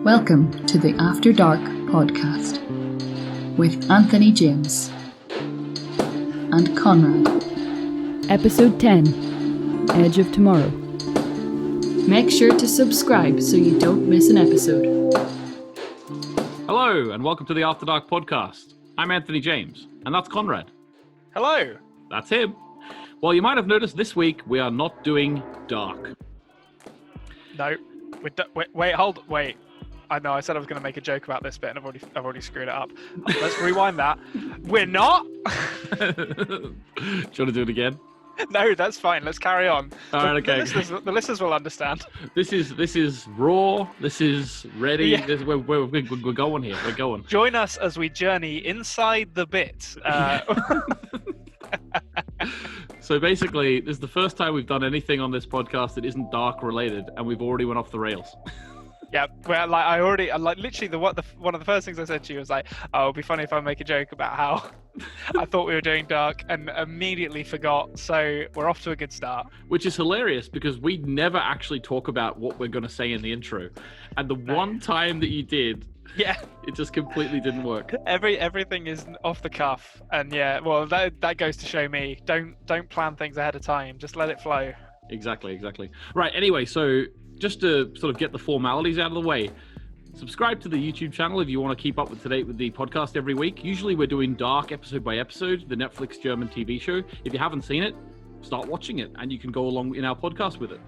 Welcome to the After Dark podcast with Anthony James and Konrad. Episode 10, Edge of Tomorrow. Make sure to subscribe so you don't miss an episode. Hello, and welcome to the After Dark podcast. I'm Anthony James, and that's Konrad. Hello. That's him. Well, you might have noticed this week we are not doing Dark. No. Wait. I know I said I was going to make a joke about this bit, and I've already screwed it up. Let's rewind that. We're not. Do you want to do it again? No, that's fine. Let's carry on. All right, okay. The listeners will understand. This is raw. This is ready. Yeah. We're going here. We're going. Join us as we journey inside the bit. So basically, this is the first time we've done anything on this podcast that isn't Dark related, and we've already went off the rails. Yeah, well, literally one of the first things I said to you was like, "Oh, it'd be funny if I make a joke about how I thought we were doing Dark," and immediately forgot. So we're off to a good start. Which is hilarious because we never actually talk about what we're going to say in the intro, and the one time that you did, yeah, it just completely didn't work. Everything is off the cuff, and yeah, well, that goes to show me don't plan things ahead of time. Just let it flow. Exactly. Right. Anyway, so just to sort of get the formalities out of the way, subscribe to the YouTube channel if you want to keep up to date with the podcast every week. Usually we're doing Dark episode by episode, the Netflix German TV show. If you haven't seen it, start watching it, and you can go along in our podcast with it.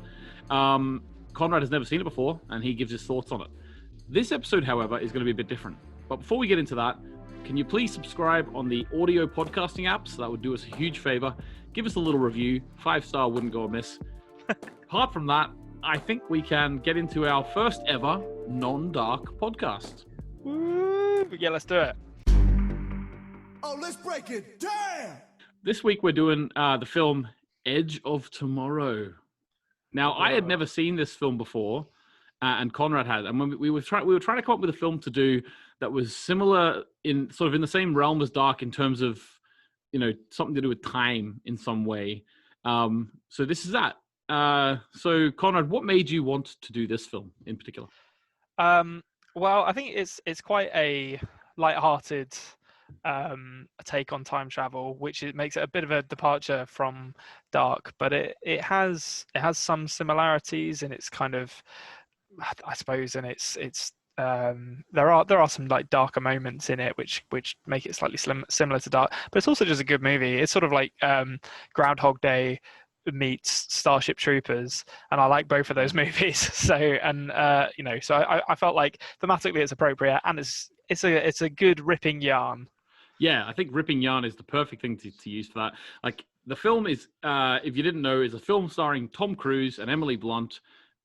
Konrad has never seen it before, and he gives his thoughts on it. This episode, however, is going to be a bit different. But before we get into that, can you please subscribe on the audio podcasting apps? That would do us a huge favor. Give us a little review. 5-star wouldn't go amiss. Apart from that, I think we can get into our first ever non-Dark podcast. Woo! Yeah, let's do it. Oh, let's break it down! This week we're doing the film Edge of Tomorrow. Now, I had never seen this film before, and Konrad had. And when we were trying to come up with a film to do that was similar in the same realm as Dark in terms of, something to do with time in some way. So this is that. So Konrad, what made you want to do this film in particular? Well, I think it's quite a light-hearted take on time travel, which makes it a bit of a departure from Dark, but it has some similarities, and it's kind of, I suppose, and it's there are some like darker moments in it which make it slightly similar to Dark, but it's also just a good movie. It's sort of like Groundhog Day meets Starship Troopers, and I like both of those movies. So I felt like thematically it's appropriate, and it's a good ripping yarn. Yeah, I think ripping yarn is the perfect thing to use for that. Like, the film is, if you didn't know, is a film starring Tom Cruise and Emily Blunt,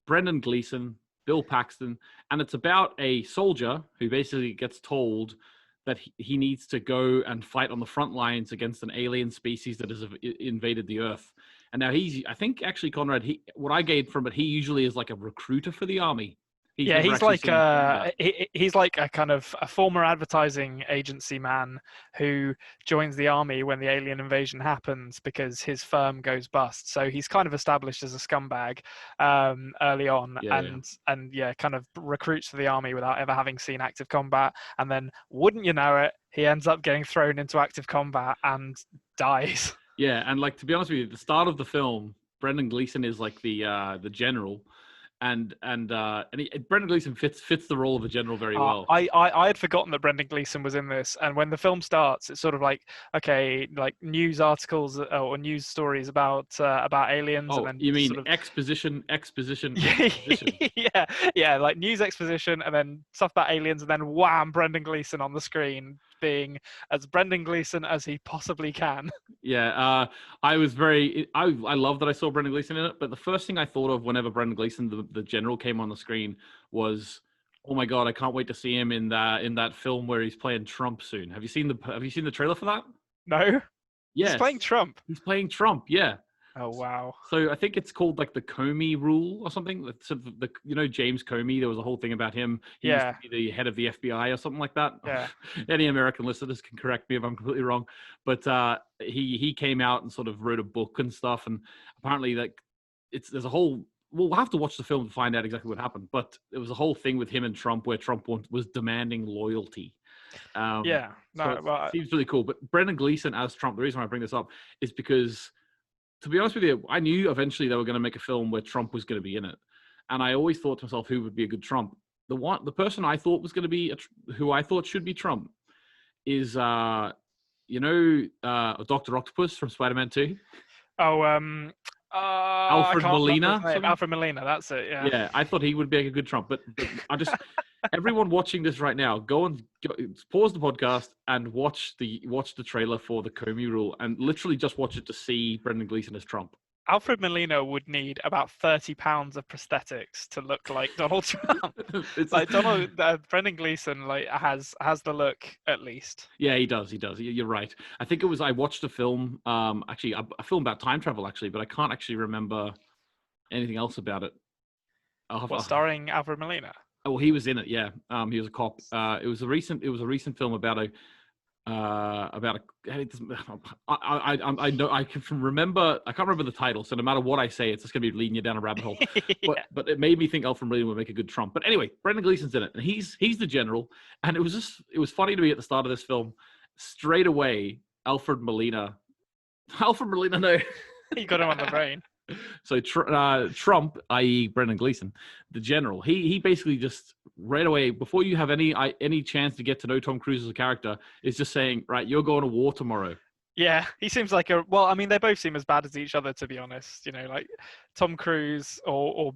Brendan Gleeson, Bill Paxton, and it's about a soldier who basically gets told that he needs to go and fight on the front lines against an alien species that has invaded the Earth. And now I think actually, Konrad, what I gained from it, he usually is like a recruiter for the army. He's like a kind of a former advertising agency man who joins the army when the alien invasion happens because his firm goes bust. So he's kind of established as a scumbag early on, and kind of recruits for the army without ever having seen active combat. And then, wouldn't you know it, he ends up getting thrown into active combat and dies. Yeah, and like, to be honest with you, at the start of the film, Brendan Gleeson is like the general. And Brendan Gleeson fits the role of a general very well. I had forgotten that Brendan Gleeson was in this, and when the film starts, it's sort of like, okay, like news articles or news stories about aliens. Oh, and then you mean sort of exposition? yeah, like news exposition, and then stuff about aliens, and then wham, Brendan Gleeson on the screen, being as Brendan Gleeson as he possibly can. Yeah, I love that I saw Brendan Gleeson in it, but the first thing I thought of whenever Brendan Gleeson, the general, came on the screen was, oh my God, I can't wait to see him in that film where he's playing Trump soon. Have you seen the trailer for that? No. Yes. He's playing Trump. He's playing Trump, yeah. Oh wow! So I think it's called like the Comey rule or something. So James Comey. There was a whole thing about him. He used to be the head of the FBI or something like that. Yeah. Any American listeners can correct me if I'm completely wrong. But he came out and sort of wrote a book and stuff. And apparently, like, there's a whole we'll have to watch the film to find out exactly what happened. But it was a whole thing with him and Trump where Trump was demanding loyalty. Yeah, So no, it well, seems really cool. But Brendan Gleeson as Trump, the reason why I bring this up is because, to be honest with you, I knew eventually they were going to make a film where Trump was going to be in it. And I always thought to myself, who would be a good Trump? The person I thought was going to be, who I thought should be Trump is, Dr. Octopus from Spider-Man 2? oh, I Alfred can't remember his Molina? name. Something? Alfred Molina, that's it. Yeah. Yeah, I thought he would be a good Trump, but I just everyone watching this right now, go pause the podcast and watch the trailer for the Comey Rule, and literally just watch it to see Brendan Gleeson as Trump. Alfred Molina would need about 30 pounds of prosthetics to look like Donald Trump. Like Brendan Gleeson, like has the look at least. Yeah, he does. You're right. I think I watched a film, actually a film about time travel, actually, but I can't actually remember anything else about it. Starring Alfred Molina? Oh, he was in it. Yeah, he was a cop. It was a recent film about a. I know I can remember. I can't remember the title, so no matter what I say, it's just going to be leading you down a rabbit hole. Yeah. But it made me think Alfred Molina would make a good Trump. But anyway, Brendan Gleeson's in it, and he's the general. And it was funny to me at the start of this film. Straight away, Alfred Molina. No, You got him on the brain. So Trump, i.e. Brendan Gleeson, the general, he basically just right away, before you have any chance to get to know Tom Cruise as a character, is just saying, right, you're going to war tomorrow. Yeah, he seems like I mean, they both seem as bad as each other, to be honest. You know, like Tom Cruise or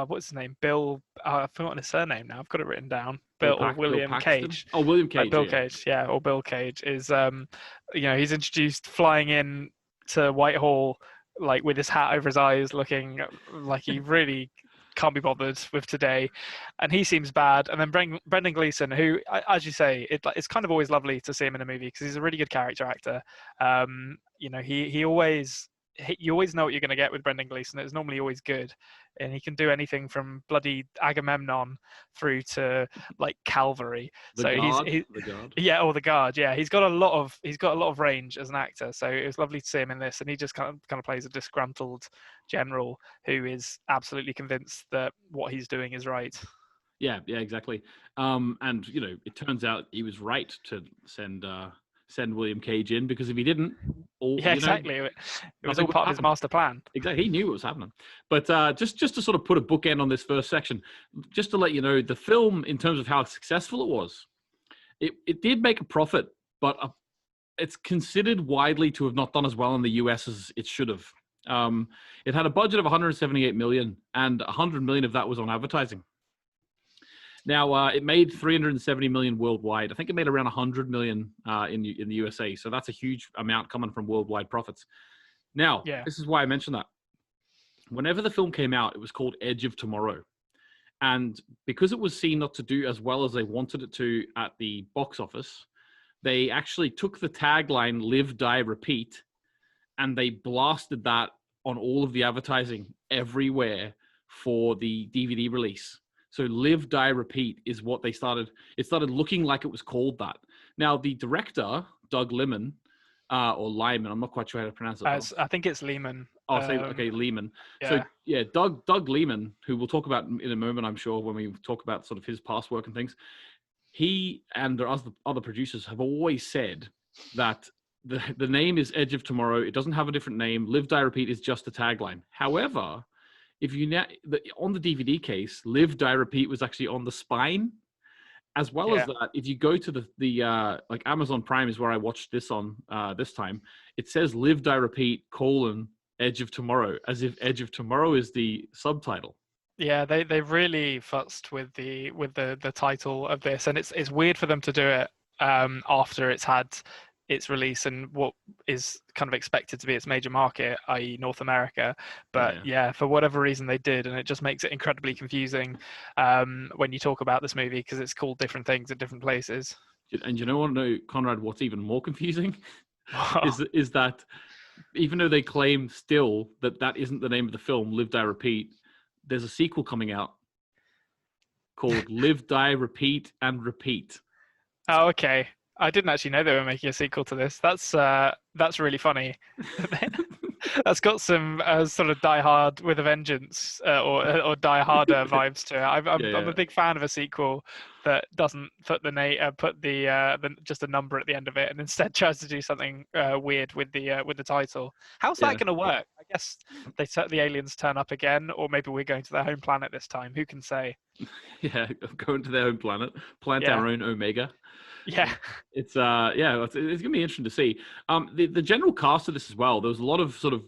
what's his name? Bill, I've forgotten his surname now. I've got it written down. William Cage. Oh, William Cage. Bill Cage, yeah, or Bill Cage is, he's introduced flying in to Whitehall, like with his hat over his eyes, looking like he really can't be bothered with today, and he seems bad. And then Brendan Gleeson, who, as you say, it's kind of always lovely to see him in a movie because he's a really good character actor. You always know what you're going to get with Brendan Gleeson. It's normally always good, and he can do anything from bloody Agamemnon through to like Calvary. The Guard. Yeah, or the Guard. Yeah, he's got a lot of range as an actor. So it was lovely to see him in this, and he just kind of plays a disgruntled general who is absolutely convinced that what he's doing is right. Yeah, exactly. And it turns out he was right to send William Cage in, because if he didn't, exactly, it was all part of his master plan. Exactly, he knew what was happening. But just to sort of put a bookend on this first section, just to let you know, the film, in terms of how successful it was, it did make a profit, but it's considered widely to have not done as well in the US as it should have. It had a budget of 178 million, and 100 million of that was on advertising. Now, it made 370 million worldwide. I think it made around 100 million in the USA. So that's a huge amount coming from worldwide profits. Now, This is why I mentioned that. Whenever the film came out, it was called Edge of Tomorrow. And because it was seen not to do as well as they wanted it to at the box office, they actually took the tagline, Live, Die, Repeat, and they blasted that on all of the advertising everywhere for the DVD release. So Live, Die, Repeat is what they started. It started looking like it was called that. Now, the director, Doug Liman, or Lyman, I'm not quite sure how to pronounce it. I think it's Lehman. Lehman. Yeah. So, Doug Liman, who we'll talk about in a moment, I'm sure, when we talk about sort of his past work and things, he and the other producers have always said that the name is Edge of Tomorrow. It doesn't have a different name. Live, Die, Repeat is just a tagline. However, if you on the DVD case, Live, Die, Repeat was actually on the spine, as well as that. If you go to the like Amazon Prime is where I watched this on this time. It says Live, Die, Repeat : Edge of Tomorrow, as if Edge of Tomorrow is the subtitle. Yeah, they really fussed with the title of this, and it's weird for them to do it after it's had its release and what is kind of expected to be its major market, i.e. North America. But for whatever reason they did, and it just makes it incredibly confusing when you talk about this movie, because it's called different things in different places. And you know, Konrad, what's even more confusing is that even though they claim still that isn't the name of the film, Live, Die, Repeat, there's a sequel coming out called Live, Die, Repeat, and Repeat. Oh, okay. I didn't actually know they were making a sequel to this. That's really funny. That's got some sort of Die Hard with a Vengeance or Die Harder vibes to it. I'm Yeah, a big fan of a sequel that doesn't put the just a number at the end of it, and instead tries to do something weird with the title. How's that yeah, going to work? I guess the aliens turn up again, or maybe we're going to their home planet this time. Who can say? yeah. Going to their own planet, plant Yeah, our own Omega. yeah. It's yeah, it's gonna be interesting to see. The general cast of this as well. There was a lot of sort of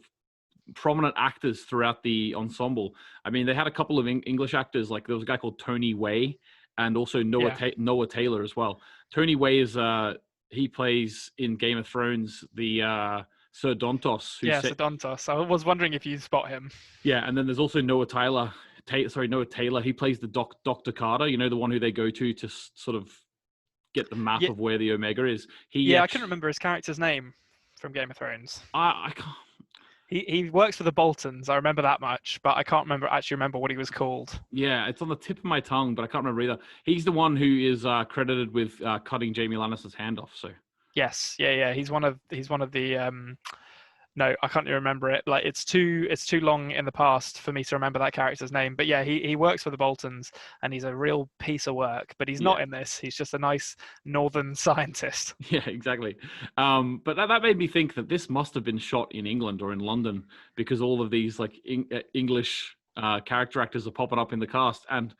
prominent actors throughout the ensemble. I mean, they had a couple of English actors, like there was a guy called Tony Way, and also Yeah. Noah Taylor as well. Tony Way is he plays in Game of Thrones the Sir Dontos, who Yeah, said Sedontos. I was wondering if you spot him. yeah, and then there's also Noah Taylor. Noah Taylor. He plays the Dr. Carter. You know, the one who they go to sort of get the map Yeah, of where the Omega is. He yeah. I actually, couldn't remember his character's name from Game of Thrones. I can't. He works for the Boltons. I remember that much, but I can't remember what he was called. Yeah, it's on the tip of my tongue, but I can't remember either. He's the one who is credited with cutting Jamie Lannister's hand off. So Yes, yeah. He's one of the no, I can't even remember it. Like it's too long in the past for me to remember that character's name. But yeah, he works for the Boltons and he's a real piece of work. But he's not yeah, in this. He's just a nice northern scientist. yeah, exactly. But that made me think that this must have been shot in England or in London because all of these like English character actors are popping up in the cast. And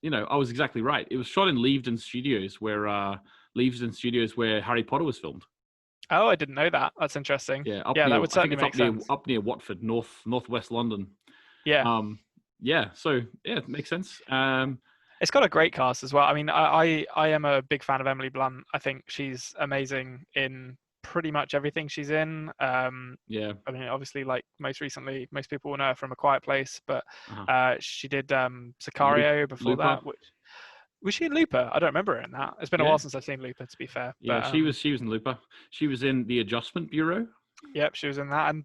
you know, I was exactly right. It was shot in Leavesden Studios, where Harry Potter was filmed. Oh, I didn't know that. That's interesting. Yeah, up Yeah, near that would I think certainly it's make sense. up near Watford, northwest London. Yeah. Yeah, so yeah, it makes sense. It's got a great cast as well. I mean, I am a big fan of Emily Blunt. I think she's amazing in pretty much everything she's in. Yeah, I mean, obviously, like most recently, most people will know her from A Quiet Place, but uh-huh. she did Sicario before Looper. that. Which was she in Looper? I don't remember her in that. It's been a Yeah, while since I've seen Looper, to be fair. yeah, But she was in Looper. She was in the Adjustment Bureau. yep, she was in that,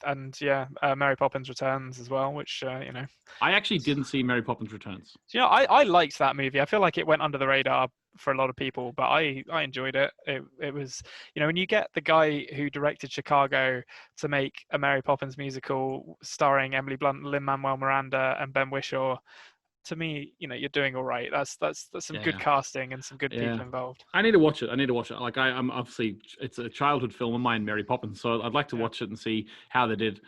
and yeah, Mary Poppins Returns as well, which you know. I actually didn't see Mary Poppins Returns. You know, I liked that movie. I feel like it went under the radar for a lot of people, but I enjoyed it. It was, you know, when you get the guy who directed Chicago to make a Mary Poppins musical starring Emily Blunt, Lin-Manuel Miranda, and Ben Whishaw, to me, you know, you're doing all right. That's some good Yeah, casting and some good yeah. people involved. I need to watch it. Like I'm obviously it's a childhood film of mine, Mary Poppins. So I'd like to Yeah. watch it and see how they did.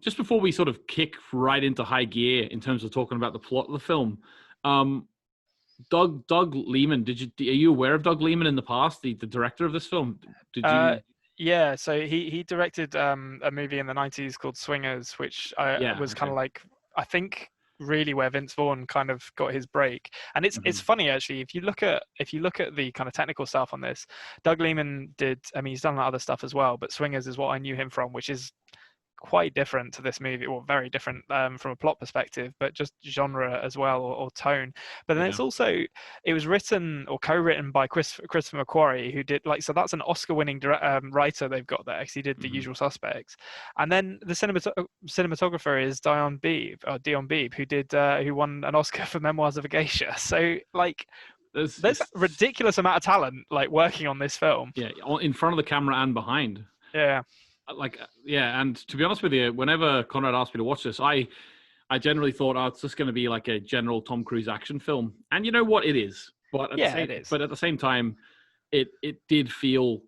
Just before we sort of kick right into high gear in terms of talking about the plot of the film, Doug Liman. Are you aware of Doug Liman in the past, the director of this film? Did you? Yeah, so he directed a movie in the 90s called Swingers, which Yeah. was kind Okay. of like, I think, really where Vince Vaughn kind of got his break. And it's Mhm. funny actually, if you look at the kind of technical stuff on this, Doug Liman did, I mean, he's done other stuff as well, but Swingers is what I knew him from, which is quite different to this movie, or very different from a plot perspective, but just genre as well, or tone. But then Yeah. it's also, it was written or co-written by Christopher McQuarrie, who did like, so that's an Oscar-winning writer they've got there, because he did The Mhm. Usual Suspects. And then the cinematographer is Dion Beebe, who won an Oscar for Memoirs of a Geisha. So like, there's a ridiculous amount of talent like working on this film. Yeah, in front of the camera and behind. Yeah. Yeah, and to be honest with you, whenever Conrad asked me to watch this, I generally thought, oh, it's just going to be like a general Tom Cruise action film, and you know what, it is. But at Yeah, it is. But at the same time, it did feel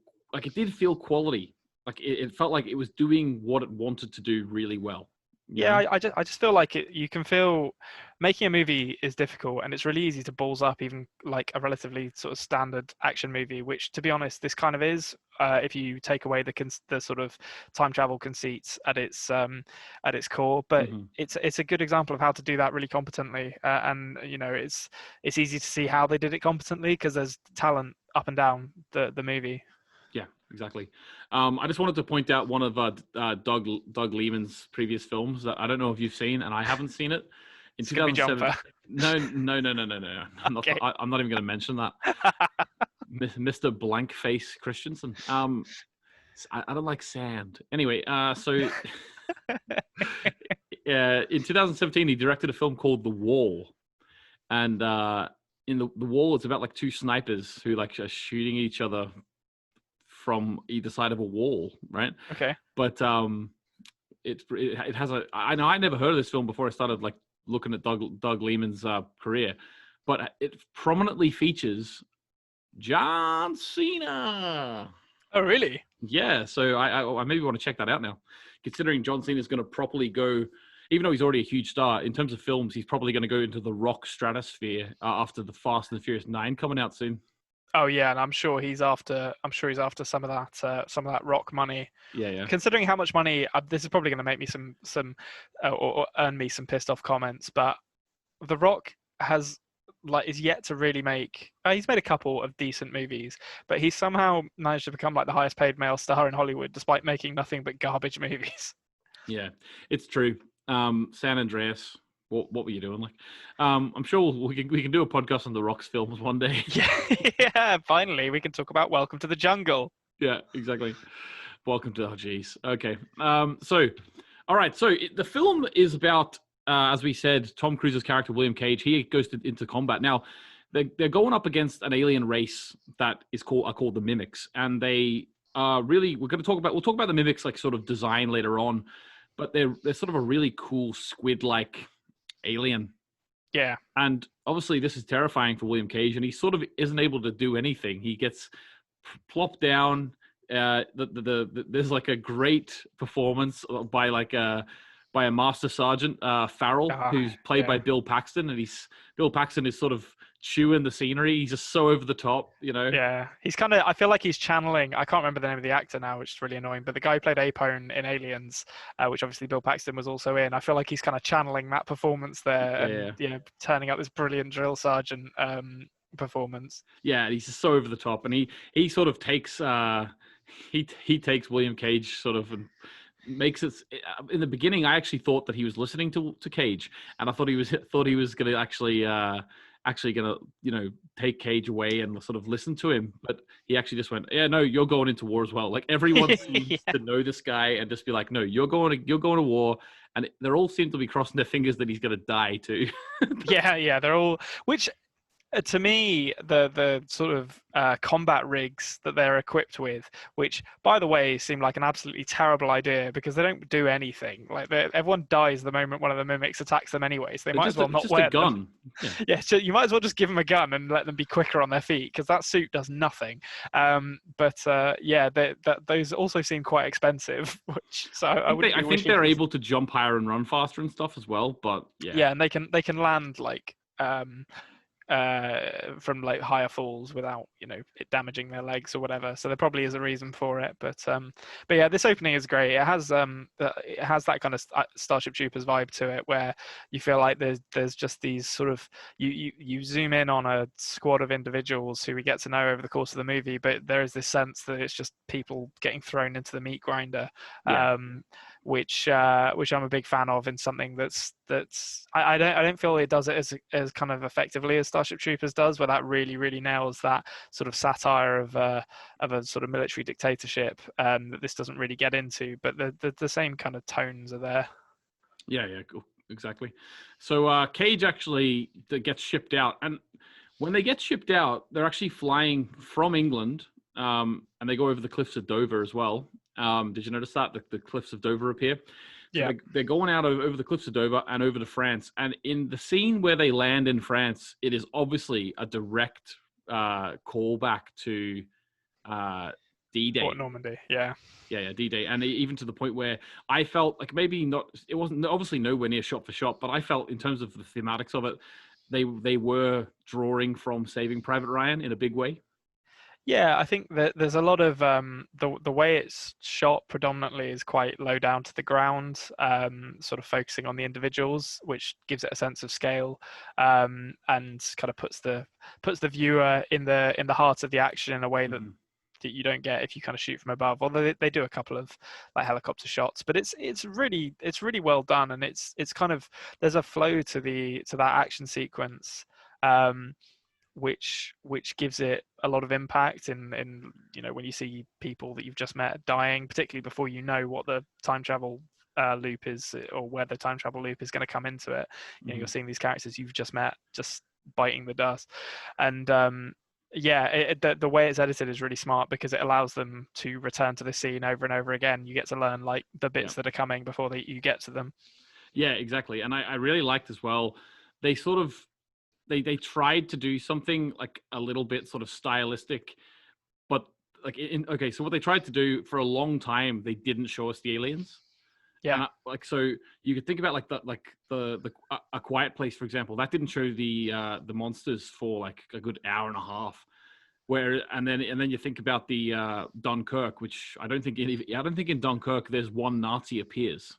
quality. Like it felt like it was doing what it wanted to do really well. Yeah, I just feel like you can feel making a movie is difficult, and it's really easy to balls up even like a relatively sort of standard action movie, which, to be honest, this kind of is. If you take away the sort of time travel conceits at its core, but Mhm. it's a good example of how to do that really competently, and you know, it's easy to see how they did it competently because there's talent up and down the movie. Yeah, exactly. I just wanted to point out one of Doug Liman's previous films that I don't know if you've seen, and I haven't seen it. In Skippy 2007. Jumper. No. Okay. I'm not even going to mention that. Mr. Blankface Christensen. I don't like sand. Anyway, so in 2017, he directed a film called The Wall, and in the Wall, it's about like two snipers who like are shooting each other from either side of a wall, right? Okay. But it has a. I know I never heard of this film before I started like looking at Doug Lehman's career, but it prominently features John Cena. Oh, really? Yeah, so I maybe want to check that out now, considering John Cena is going to properly go. Even though he's already a huge star in terms of films, he's probably going to go into the rock stratosphere after the Fast and the Furious 9 coming out soon. Oh yeah, and I'm sure he's after some of that rock money. Yeah. Considering how much money, this is probably going to make me some or earn me some pissed off comments, but The Rock is yet to really make. He's made a couple of decent movies, but he's somehow managed to become like the highest paid male star in Hollywood, despite making nothing but garbage movies. Yeah, it's true. San Andreas, what were you doing? Like, I'm sure we can do a podcast on the Rock's films one day. Yeah, finally we can talk about Welcome to the Jungle. Yeah, exactly. Welcome to. Oh, geez. Okay. So, all right. So the film is about, as we said, Tom Cruise's character William Cage. He goes into combat. Now, they're going up against an alien race that are called the Mimics, and they really we'll talk about the Mimics like sort of design later on, but they're sort of a really cool squid-like alien. Yeah. And obviously this is terrifying for William Cage, and he sort of isn't able to do anything. He gets plopped down. There's like a great performance by a Master Sergeant Farrell, who's played by Bill Paxton, and Bill Paxton is sort of chewing the scenery. He's just so over the top, you know. Yeah, he's kind of. I feel like he's channeling. I can't remember the name of the actor now, which is really annoying. But the guy who played Apone in Aliens, which obviously Bill Paxton was also in. I feel like he's kind of channeling that performance there, and turning out this brilliant drill sergeant performance. Yeah, and he's just so over the top, and he sort of takes he takes William Cage sort of and makes it. In the beginning, I actually thought that he was listening to Cage, and I thought he was going to actually going to take Cage away and sort of listen to him, but he actually just went, yeah, no, you're going into war as well. Like everyone seems to know this guy and just be like, no, you're going to war, and they all seem to be crossing their fingers that he's going to die too. Yeah, they're all, which to me, the sort of combat rigs that they're equipped with, which, by the way, seem like an absolutely terrible idea because they don't do anything. Like everyone dies the moment one of the mimics attacks them anyway, so they might as well not wear a gun. Them. Yeah, so you might as well just give them a gun and let them be quicker on their feet because that suit does nothing. But those also seem quite expensive. I think they're able to jump higher and run faster and stuff as well. But yeah, and they can land like. From like higher falls without it damaging their legs or whatever, so there probably is a reason for it, but yeah, this opening is great. It has that kind of Starship Troopers vibe to it, where you feel like there's just these sort of you zoom in on a squad of individuals who we get to know over the course of the movie, but there is this sense that it's just people getting thrown into the meat grinder. Which I'm a big fan of in something that's I don't feel it does it as kind of effectively as Starship Troopers does, where that really nails that sort of satire of a sort of military dictatorship that this doesn't really get into, but the same kind of tones are there. Yeah, cool. Exactly. So Cage actually gets shipped out, and when they get shipped out, they're actually flying from England, and they go over the cliffs of Dover as well. Did you notice that the cliffs of Dover appear? So yeah, they're going out over the cliffs of Dover and over to France. And in the scene where they land in France, it is obviously a direct callback to D-Day. Fort Normandy. Yeah, D-Day. And even to the point where I felt like maybe not, it wasn't obviously nowhere near shot for shot, but I felt in terms of the thematics of it, they were drawing from Saving Private Ryan in a big way. Yeah, I think that there's a lot of the way it's shot predominantly is quite low down to the ground, sort of focusing on the individuals, which gives it a sense of scale, and kind of puts the viewer in the heart of the action in a way that you don't get if you kind of shoot from above. Although they do a couple of like helicopter shots, but it's really well done, and it's kind of, there's a flow to that action sequence. Which gives it a lot of impact in when you see people that you've just met dying, particularly before you know what the time travel loop is, or where the time travel loop is going to come into it. You're seeing these characters you've just met just biting the dust, and Yeah, the way it's edited is really smart because it allows them to return to the scene over and over again. You get to learn like the bits that are coming before you get to them. Yeah, exactly. And I really liked as well. They sort of they tried to do something like a little bit sort of stylistic, but like okay, so what they tried to do for a long time, they didn't show us the aliens. Yeah. And like, so you could think about like the A Quiet Place, for example, that didn't show the monsters for like a good hour and a half. And then you think about the Dunkirk, which I don't think in Dunkirk there's one Nazi appears.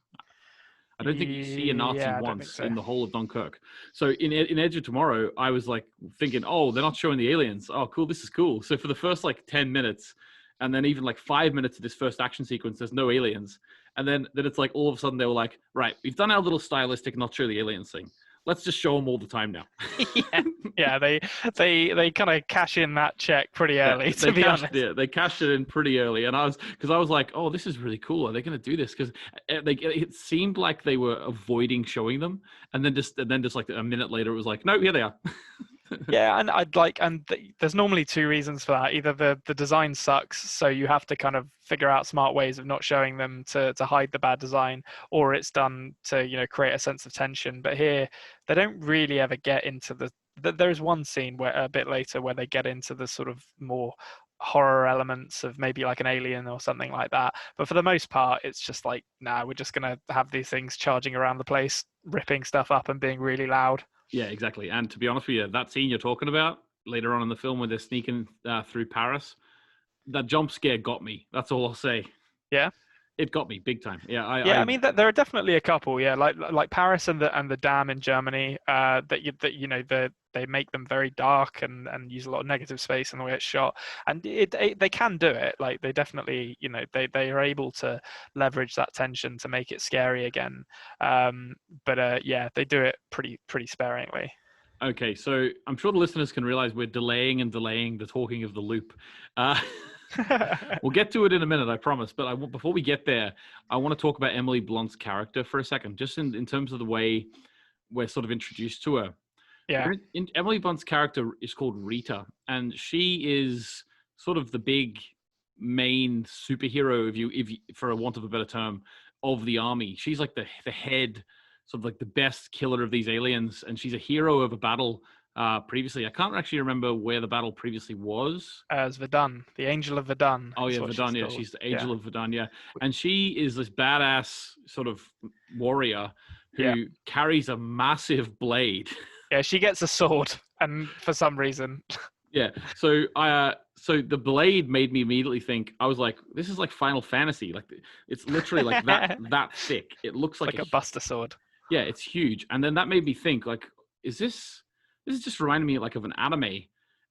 I don't think you see a Nazi Yeah, I don't think once so. in the whole of Dunkirk. So in Edge of Tomorrow, I was like thinking, oh, they're not showing the aliens. Oh, cool, this is cool. So for the first like 10 minutes, and then even like 5 minutes of this first action sequence, there's no aliens. And then it's like all of a sudden they were like, right, we've done our little stylistic not show the aliens thing. Let's just show them all the time now. yeah, they kind of cash in that check pretty early, to be honest. Yeah, they cashed it in pretty early, and I was like, oh, this is really cool. Are they going to do this? Because it seemed like they were avoiding showing them, and then just like a minute later, it was like, no, here they are. Yeah, and there's normally two reasons for that. Either the design sucks, so you have to kind of figure out smart ways of not showing them to hide the bad design, or it's done to create a sense of tension. But here, they don't really ever get into there's one scene where a bit later where they get into the sort of more horror elements of maybe like an alien or something like that. But for the most part, it's just like, nah, we're just gonna have these things charging around the place, ripping stuff up and being really loud. Yeah, exactly. And to be honest with you, that scene you're talking about later on in the film where they're sneaking through Paris, that jump scare got me. That's all I'll say. Yeah. It got me big time. Yeah, I mean, there are definitely a couple. Yeah, like Paris and the dam in Germany. They make them very dark and use a lot of negative space in the way it's shot. And they can do it. Like they definitely, they are able to leverage that tension to make it scary again. But yeah, they do it pretty sparingly. Okay, so I'm sure the listeners can realize we're delaying the talking of the loop. We'll get to it in a minute, I promise. But before we get there, I want to talk about Emily Blunt's character for a second, just in terms of the way we're sort of introduced to her. Yeah. Emily Blunt's character is called Rita, and she is sort of the big main superhero, if you for a want of a better term, of the army. She's like the head, sort of like the best killer of these aliens, and she's a hero of a battle previously. I can't actually remember where the battle previously was. As Verdun, the Angel of Verdun. Oh yeah, Verdun. Yeah, she's the Angel of Verdun. Yeah, and she is this badass sort of warrior who carries a massive blade. Yeah, she gets a sword, and for some reason. Yeah, so so the blade made me immediately think. I was like, this is like Final Fantasy. Like it's literally like that thick. It looks like a Buster sword. Yeah, it's huge. And then that made me think, like, is this is just reminding me like of an anime.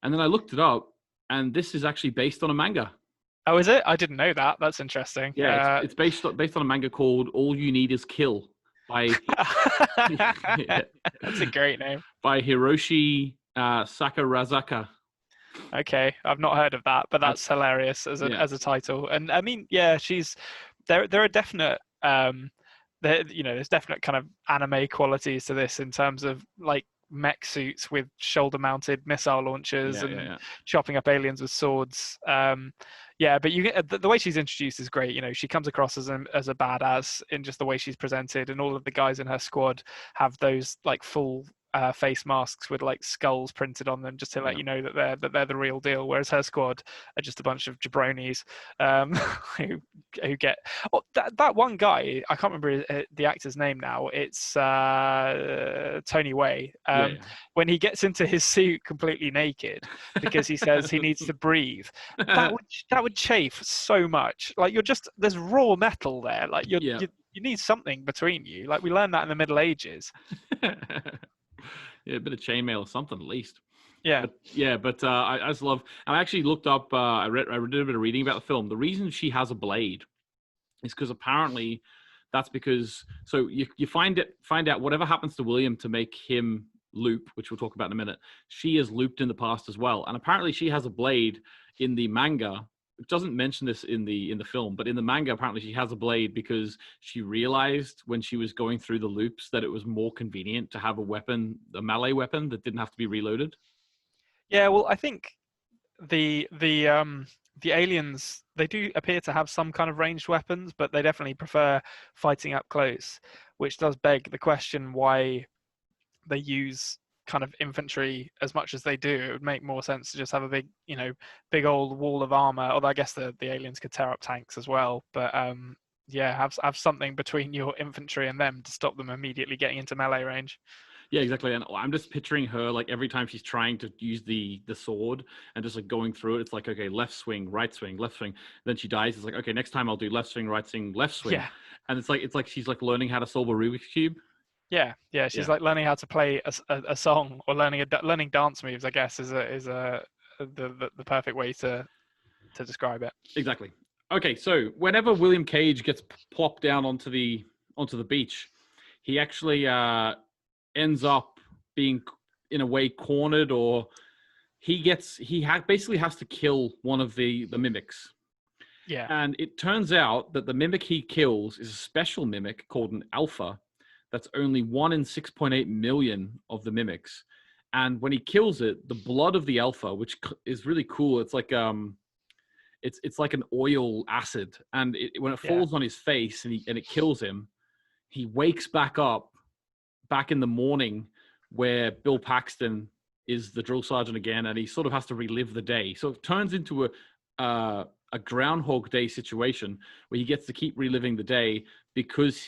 And then I looked it up, and this is actually based on a manga. Oh, is it? I didn't know that. That's interesting. Yeah, it's based on a manga called All You Need Is Kill by That's a great name. By Hiroshi Sakurazaka. Okay, I've not heard of that, but that's hilarious as a title. And I mean, yeah, there are definite there's definite kind of anime qualities to this in terms of like mech suits with shoulder mounted missile launchers and chopping up aliens with swords. But you get the way she's introduced is great. She comes across as a badass in just the way she's presented, and all of the guys in her squad have those like full face masks with like skulls printed on them, just to let you know that they're the real deal. Whereas her squad are just a bunch of jabronis who get that one guy. I can't remember the actor's name now. It's Tony Way. When he gets into his suit completely naked because he says he needs to breathe, that would chafe so much. Like there's raw metal there. Like you need something between you. Like we learned that in the Middle Ages. Yeah, a bit of chainmail or something at least. Yeah. But I just love. I actually looked up. I did a bit of reading about the film. The reason she has a blade is because apparently that's because. So you find out whatever happens to William to make him loop, which we'll talk about in a minute. She is looped in the past as well, and apparently she has a blade in the manga. It doesn't mention this in the film, but in the manga, apparently she has a blade because she realized when she was going through the loops that it was more convenient to have a melee weapon that didn't have to be reloaded. Yeah, well, I think the aliens, they do appear to have some kind of ranged weapons, but they definitely prefer fighting up close, which does beg the question why they use kind of infantry as much as they do. It would make more sense to just have a big, big old wall of armor. Although I guess the aliens could tear up tanks as well. But yeah, have something between your infantry and them to stop them immediately getting into melee range. Yeah, exactly. And I'm just picturing her like every time she's trying to use the sword and just like going through it. It's like, okay, left swing, left swing. Then she dies. It's like, okay, next time I'll do left swing, right swing, left swing. Yeah. And it's like she's like learning how to solve a Rubik's cube. Yeah. She's Yeah. like learning how to play a song, or learning dance moves. I guess is the perfect way to describe it. Exactly. Okay, so whenever William Cage gets plopped down onto the beach, he actually ends up being in a way cornered, or basically has to kill one of the mimics. Yeah. And it turns out that the mimic he kills is a special mimic called an alpha. That's only 1 in 6.8 million of the mimics. And when he kills it, the blood of the alpha, which is really cool, it's like it's like an oil acid, and when it falls on his face and it kills him, he wakes back up back in the morning where Bill Paxton is the drill sergeant again, and he sort of has to relive the day. So it turns into a Groundhog Day situation where he gets to keep reliving the day because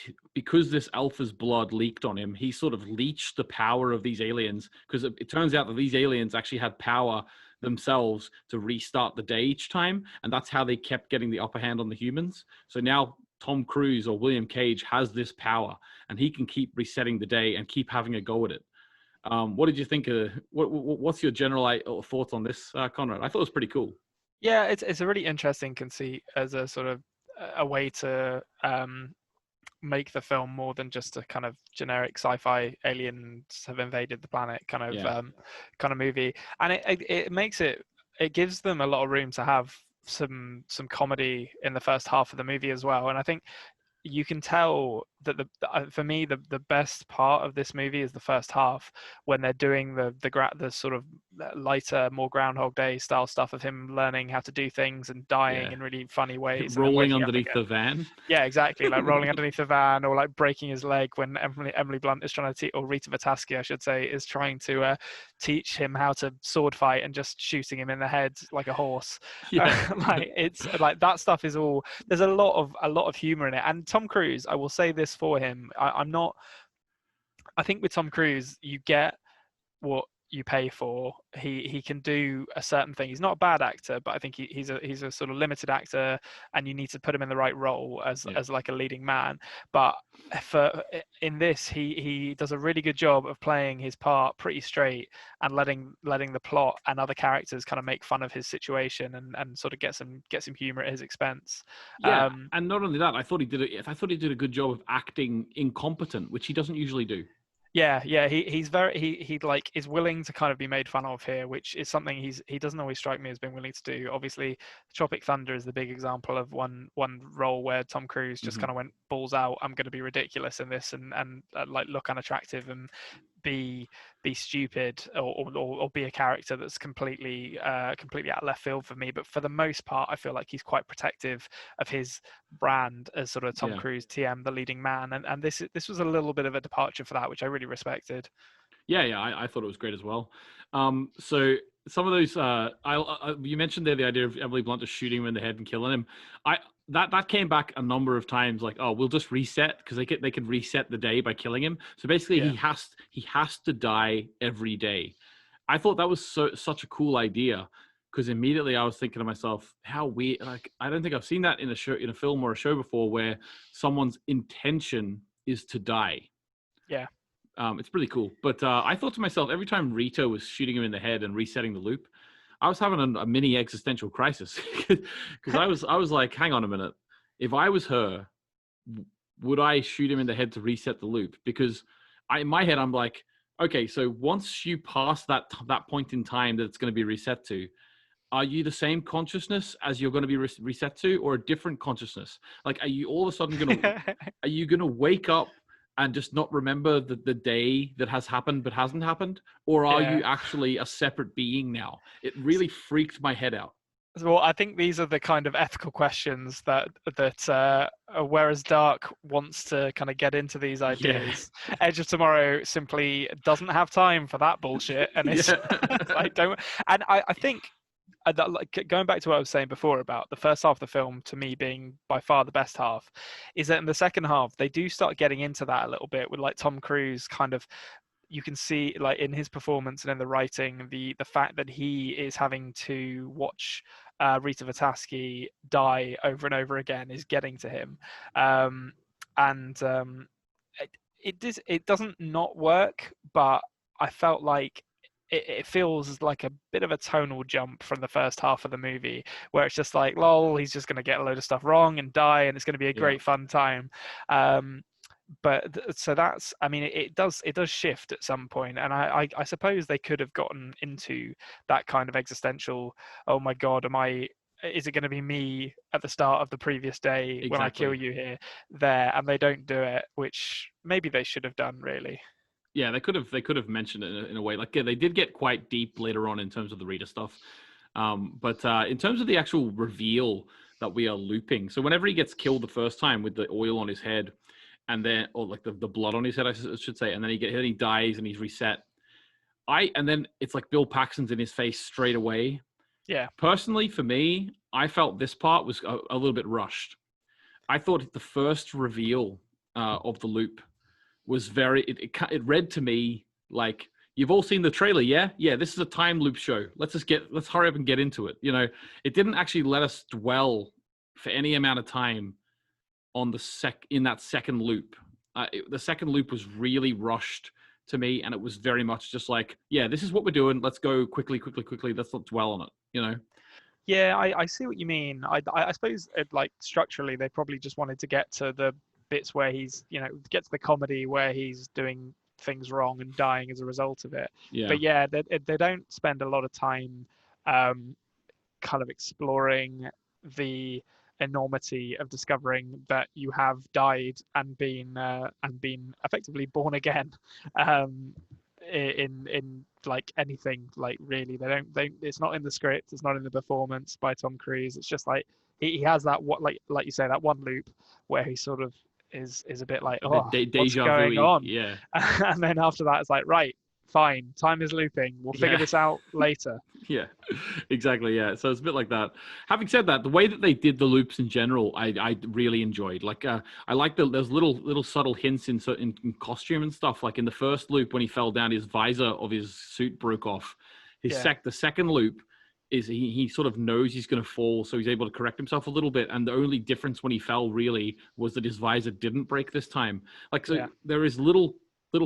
this alpha's blood leaked on him. He sort of leached the power of these aliens, because it turns out that these aliens actually had power themselves to restart the day each time, and that's how they kept getting the upper hand on the humans. So now Tom Cruise or William Cage has this power, and he can keep resetting the day and keep having a go at it. What did you think? What's your general thoughts on this, Konrad? I thought it was pretty cool. Yeah, it's a really interesting conceit as a sort of a way to make the film more than just a kind of generic sci-fi aliens have invaded the planet kind of movie, and it makes it gives them a lot of room to have some comedy in the first half of the movie as well. And I think you can tell that for me the best part of this movie is the first half, when they're doing the sort of lighter, more Groundhog Day style stuff of him learning how to do things and dying in really funny ways, rolling underneath the van. Yeah, exactly, like rolling underneath the van, or like breaking his leg when Emily Blunt is trying to or Rita Vataski, I should say, is trying to teach him how to sword fight and just shooting him in the head like a horse. Like it's like that stuff is all, there's a lot of humor in it. And Tom Cruise, I will say this for him, I think with Tom Cruise you get what you pay for. He can do a certain thing. He's not a bad actor, but I think he's a sort of limited actor, and you need to put him in the right role as like a leading man. But in this, he does a really good job of playing his part pretty straight and letting the plot and other characters kind of make fun of his situation and sort of get some humor at his expense. Yeah, and not only that, I thought he did a good job of acting incompetent, which he doesn't usually do. Yeah, he like is willing to kind of be made fun of here, which is something he doesn't always strike me as being willing to do. Obviously, Tropic Thunder is the big example of one role where Tom Cruise just kind of went balls out. I'm going to be ridiculous in this and like look unattractive and be stupid or be a character that's completely out of left field for me. But for the most part, I feel like he's quite protective of his brand as sort of Tom Cruise TM, the leading man, and this was a little bit of a departure for that, which I really respected. I thought it was great as well. So some of those you mentioned there the idea of Emily Blunt just shooting him in the head and killing him. That came back a number of times, like, oh, we'll just reset, because they could reset the day by killing him. So basically he has to die every day. I thought that was such a cool idea, because immediately I was thinking to myself, how weird, like, I don't think I've seen that in a film or a show before, where someone's intention is to die. Yeah. It's pretty cool. But I thought to myself, every time Rita was shooting him in the head and resetting the loop, I was having a mini existential crisis, because I was like, hang on a minute. If I was her, would I shoot him in the head to reset the loop? Because in my head, I'm like, okay, so once you pass that point in time that it's going to be reset to, are you the same consciousness as you're going to be reset to, or a different consciousness? Like, are you all of a sudden going to wake up and just not remember the day that has happened but hasn't happened? Or are Yeah. you actually a separate being now? It really freaked my head out. Well, I think these are the kind of ethical questions that whereas Dark wants to kind of get into these ideas, Edge of Tomorrow simply doesn't have time for that bullshit, and it's like don't. And I think that, like, going back to what I was saying before about the first half of the film, to me being by far the best half, is that in the second half they do start getting into that a little bit with like Tom Cruise kind of. You can see like in his performance and in the writing, the fact that he is having to watch Rita Vataski die over and over again is getting to him, and it doesn't not work, but I felt like it feels like a bit of a tonal jump from the first half of the movie, where it's just like, lol, he's just going to get a load of stuff wrong and die, and it's going to be a great fun time. But so that's, I mean, it does shift at some point, and I suppose they could have gotten into that kind of existential, oh my god, is it going to be me at the start of the previous day when I kill you here there, and they don't do it, which maybe they should have done, really. Yeah, they could have mentioned it in a way. Like, yeah, they did get quite deep later on in terms of the Rita stuff. But in terms of the actual reveal that we are looping, so whenever he gets killed the first time with the oil on his head, and then, or like the blood on his head, I should say, and then he dies and he's reset. And then it's like Bill Paxton's in his face straight away. Yeah. Personally, for me, I felt this part was a little bit rushed. I thought the first reveal of the loop was it read to me like, you've all seen the trailer, yeah? Yeah, this is a time loop show. Let's hurry up and get into it. You know, it didn't actually let us dwell for any amount of time on in that second loop. The second loop was really rushed to me, and it was very much just like, yeah, this is what we're doing. Let's go quickly. Let's not dwell on it, you know? Yeah, I see what you mean. I suppose like structurally, they probably just wanted to get to the bits where he's, get to the comedy where he's doing things wrong and dying as a result of it. Yeah. But yeah, they don't spend a lot of time kind of exploring the enormity of discovering that you have died and been effectively born again. In like anything, like really they it's not in the script, it's not in the performance by Tom Cruise. It's just like he has that, what like you say, that one loop where he sort of is a bit like, oh, what's going on? Yeah. And then after that it's like, right, fine, time is looping, we'll figure this out later. Yeah, exactly. Yeah, so it's a bit like that. Having said that, the way that they did the loops in general, I really enjoyed. Like, I like there's little subtle hints in costume and stuff. Like in the first loop when he fell down, his visor of his suit broke off. The second loop is he sort of knows he's going to fall, so he's able to correct himself a little bit. And the only difference when he fell really was that his visor didn't break this time. Like, so there is little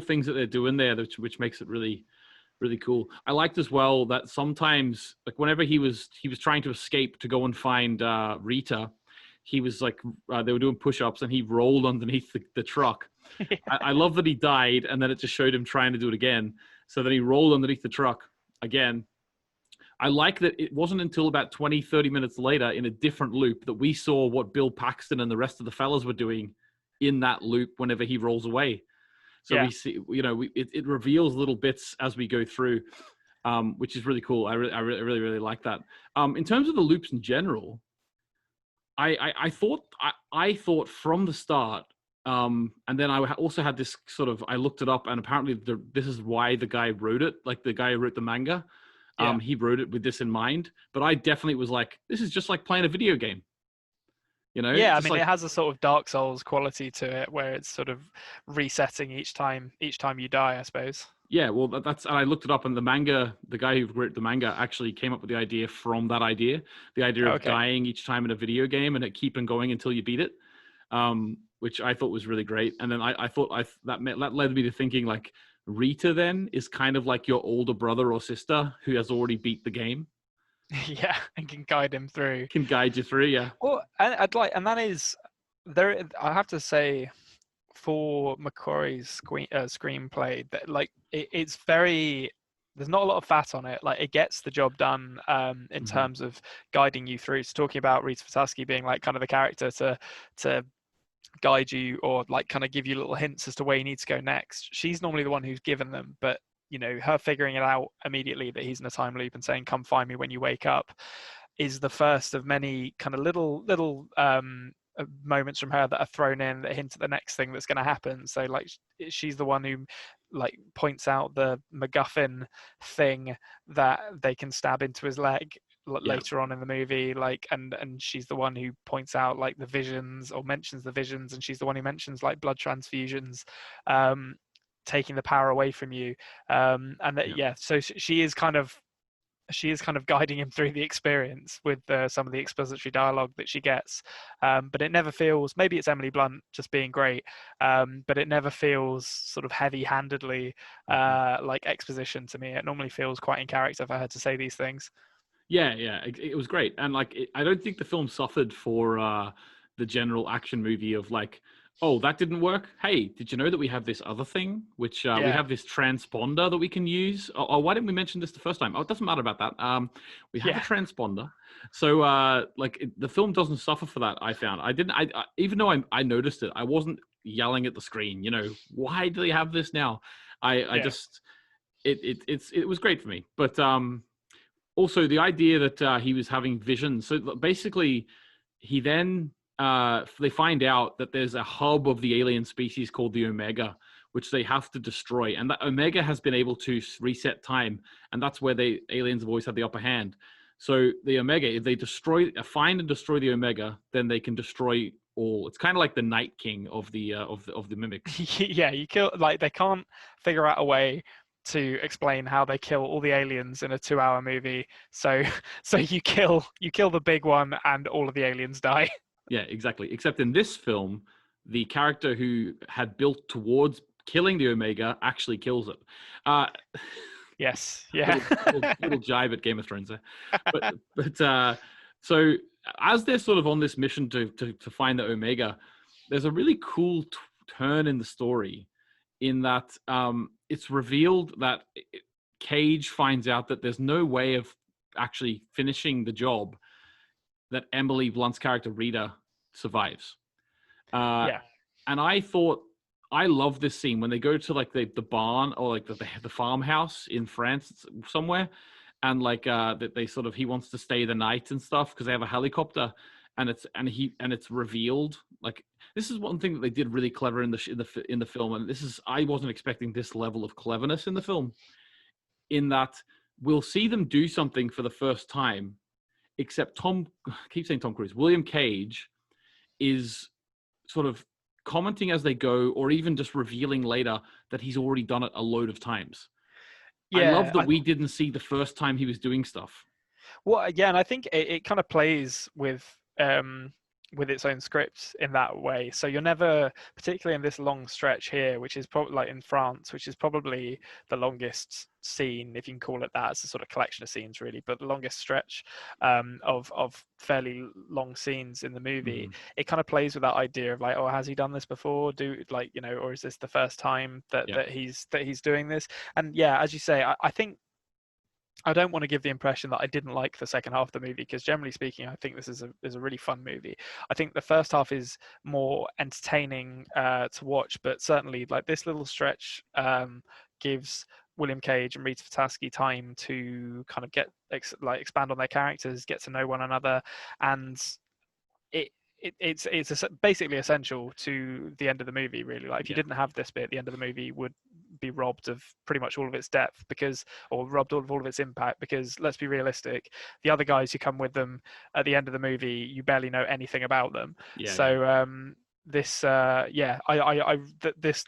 things that they're doing there, which makes it really, really cool. I liked as well that sometimes, like whenever he was trying to escape to go and find Rita, he was like, they were doing push-ups and he rolled underneath the truck. Yeah. I love that he died and then it just showed him trying to do it again. So then he rolled underneath the truck again. I like that it wasn't until about 20, 30 minutes later in a different loop that we saw what Bill Paxton and the rest of the fellas were doing in that loop whenever he rolls away. So we see, it reveals little bits as we go through, which is really cool. I really like that. In terms of the loops in general, I thought from the start, and then I also had this sort of, I looked it up, and apparently this is why the guy wrote it, like the guy who wrote the manga. He wrote it with this in mind. But I definitely was like, this is just like playing a video game. Yeah, I mean, it has a sort of Dark Souls quality to it, where it's sort of resetting each time you die, I suppose. Yeah, well, and I looked it up, and the guy who wrote the manga actually came up with the idea from that idea, the idea of dying each time in a video game and it keeping going until you beat it, which I thought was really great. And then I thought that led me to thinking, like, Rita then is kind of like your older brother or sister who has already beat the game. Yeah, and can guide him through. Can guide you through, yeah. Well, and that is there. I have to say, for McQuarrie's screenplay, that like it's very. There's not a lot of fat on it. Like, it gets the job done in terms of guiding you through. So talking about Rita Vataski being like kind of the character to guide you or like kind of give you little hints as to where you need to go next. She's normally the one who's given them, but her figuring it out immediately that he's in a time loop and saying, come find me when you wake up, is the first of many kind of little moments from her that are thrown in that hint at the next thing that's going to happen. So like she's the one who like points out the MacGuffin thing that they can stab into his leg later on in the movie, like and she's the one who points out like the visions or mentions the visions, and she's the one who mentions like blood transfusions taking the power away from you, and that so she is kind of guiding him through the experience with some of the expository dialogue that she gets, but it never feels, maybe it's Emily Blunt just being great, but it never feels sort of heavy-handedly like exposition to me. It normally feels quite in character for her to say these things. Yeah, it was great. And like, I don't think the film suffered for the general action movie of like, oh, that didn't work. Hey, did you know that we have this other thing, which we have this transponder that we can use? Oh, why didn't we mention this the first time? Oh, it doesn't matter about that. We have a transponder. So the film doesn't suffer for that, I found. I even though I noticed it, I wasn't yelling at the screen, why do they have this now? I just, it was great for me. But also the idea that he was having visions. So basically he then, they find out that there's a hub of the alien species called the Omega, which they have to destroy. And that Omega has been able to reset time. And that's where aliens have always had the upper hand. So the Omega, if they find and destroy the Omega, then they can destroy all. It's kind of like the Night King of the mimics. You kill, like they can't figure out a way to explain how they kill all the aliens in a 2-hour movie. So you kill the big one and all of the aliens die. Yeah, exactly. Except in this film, the character who had built towards killing the Omega actually kills it. Yes, yeah. little jibe at Game of Thrones there. But so as they're sort of on this mission to find the Omega, there's a really cool turn in the story in that it's revealed that Cage finds out that there's no way of actually finishing the job that Emily Blunt's character Rita survives. And I love this scene when they go to like the barn or like the farmhouse in France somewhere, and like they sort of, he wants to stay the night and stuff because they have a helicopter, and it's revealed. Like, this is one thing that they did really clever in the film, and I wasn't expecting this level of cleverness in the film, in that we'll see them do something for the first time, except I keep saying Tom Cruise, William Cage is sort of commenting as they go, or even just revealing later that he's already done it a load of times. I love that we didn't see the first time he was doing stuff. Well, again, I think it kind of plays with its own script in that way. So you're never, particularly in this long stretch here, which is probably like in France, which is probably the longest scene, if you can call it that. It's a sort of collection of scenes, really, but the longest stretch of fairly long scenes in the movie. It kind of plays with that idea of like, oh, has he done this before? Or is this the first time that he's doing this? And yeah, as you say, I think, I don't want to give the impression that I didn't like the second half of the movie, because generally speaking, I think this is a really fun movie. I think the first half is more entertaining to watch, but certainly like this little stretch gives William Cage and Rita Fataschi time to kind of expand on their characters, get to know one another, and it's basically essential to the end of the movie, really. Like if you didn't have this bit, the end of the movie would be robbed of pretty much all of its depth, or robbed of all of its impact, because let's be realistic, the other guys who come with them at the end of the movie, you barely know anything about them. This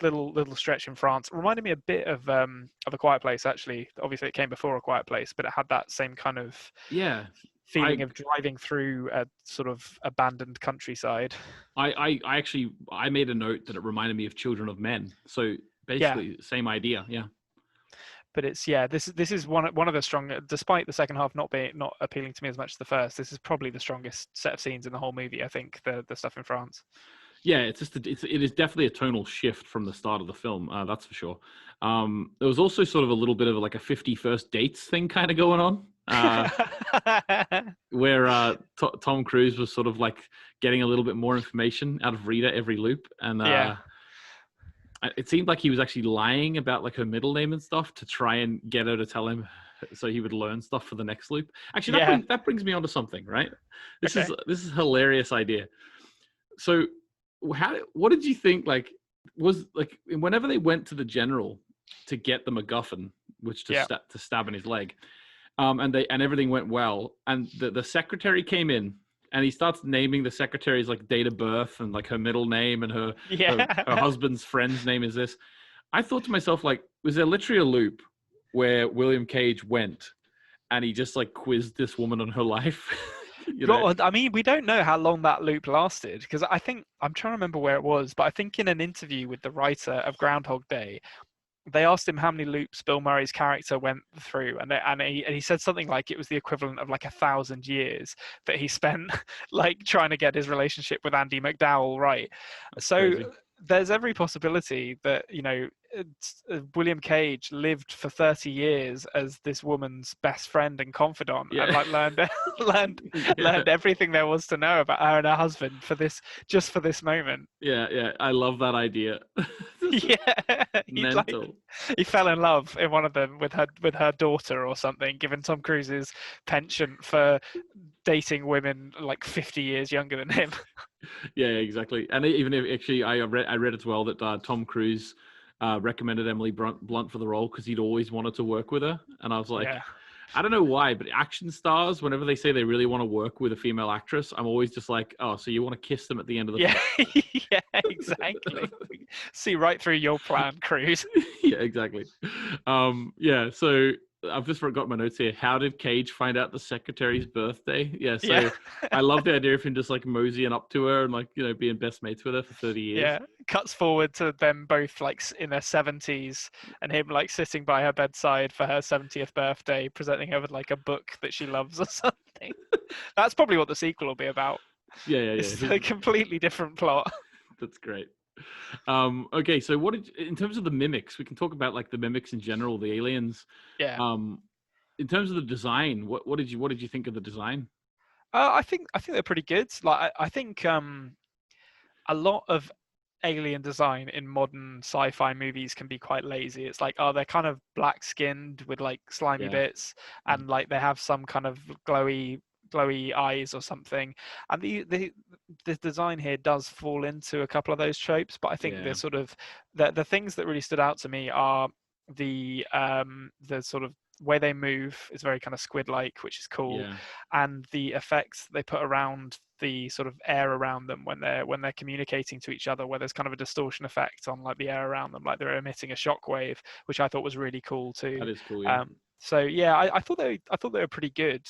little stretch in France reminded me a bit of A Quiet Place, actually. Obviously it came before A Quiet Place, but it had that same kind of feeling of driving through a sort of abandoned countryside. I made a note that it reminded me of Children of Men. So basically same idea. But it's this is one of the stronger, despite the second half not appealing to me as much as the first. This is probably the strongest set of scenes in the whole movie, I think, the stuff in France. Yeah, it is definitely a tonal shift from the start of the film. That's for sure. There was also sort of a little bit of like a 50 First Dates thing kind of going on. where Tom Cruise was sort of like getting a little bit more information out of Rita every loop, and Yeah. it seemed like he was actually lying about like her middle name and stuff to try and get her to tell him, so he would learn stuff for the next loop. Actually, Yeah. that brings me onto something, right? This Okay. is a hilarious idea. So, what did you think? Like, was like whenever they went to the general to get the MacGuffin, which to Yeah. to stab in his leg, and everything went well, and the secretary came in. And he starts naming the secretary's like date of birth and like her middle name and her Yeah. husband's friend's name is this. I thought to myself, like, was there literally a loop where William Cage went and he just like quizzed this woman on her life? You know? God, I mean, we don't know how long that loop lasted because I think I'm trying to remember where it was, but I think in an interview with the writer of Groundhog Day, they asked him how many loops Bill Murray's character went through, and he said something like it was the equivalent of like 1,000 years that he spent like trying to get his relationship with Andy McDowell right. That's So crazy. there's every possibility that William Cage lived for 30 years as this woman's best friend and confidant, Yeah. and like learned Yeah. everything there was to know about her and her husband for this moment. Yeah, I love that idea. Yeah, Mental. he fell in love in one of them with her daughter or something, given Tom Cruise's penchant for dating women like 50 years younger than him. Yeah, exactly. And even if actually, I read as well that Tom Cruise recommended Emily Blunt for the role because he'd always wanted to work with her. And I was like, Yeah. I don't know why, but action stars, whenever they say they really want to work with a female actress, I'm always just like, oh, so you want to kiss them at the end of the Yeah, film? yeah, exactly. See right through your plan, Cruise. Yeah, exactly. Yeah, so I've just forgot my notes here. How did Cage find out the secretary's birthday? Yeah, so Yeah. I love the idea of him just like moseying up to her and like, being best mates with her for 30 years. Yeah, cuts forward to them both like in their 70s and him like sitting by her bedside for her 70th birthday, presenting her with like a book that she loves or something. That's probably what the sequel will be about. Yeah. It's a completely different plot. That's great. Okay, so in terms of the mimics, we can talk about like the mimics in general, the aliens. Yeah. In terms of the design, what did you think of the design? I think they're pretty good. Like I think a lot of alien design in modern sci-fi movies can be quite lazy. It's like, oh, they're kind of black-skinned with like slimy Yeah. bits, and like they have some kind of glowy eyes or something. And the design here does fall into a couple of those tropes, but I think Yeah. the sort of the things that really stood out to me are the sort of way they move is very kind of squid-like, which is cool, Yeah. and the effects they put around the sort of air around them when they're communicating to each other, where there's kind of a distortion effect on like the air around them, like they're emitting a shockwave, which I thought was really cool too. That is cool. Yeah. So yeah, I thought they were pretty good,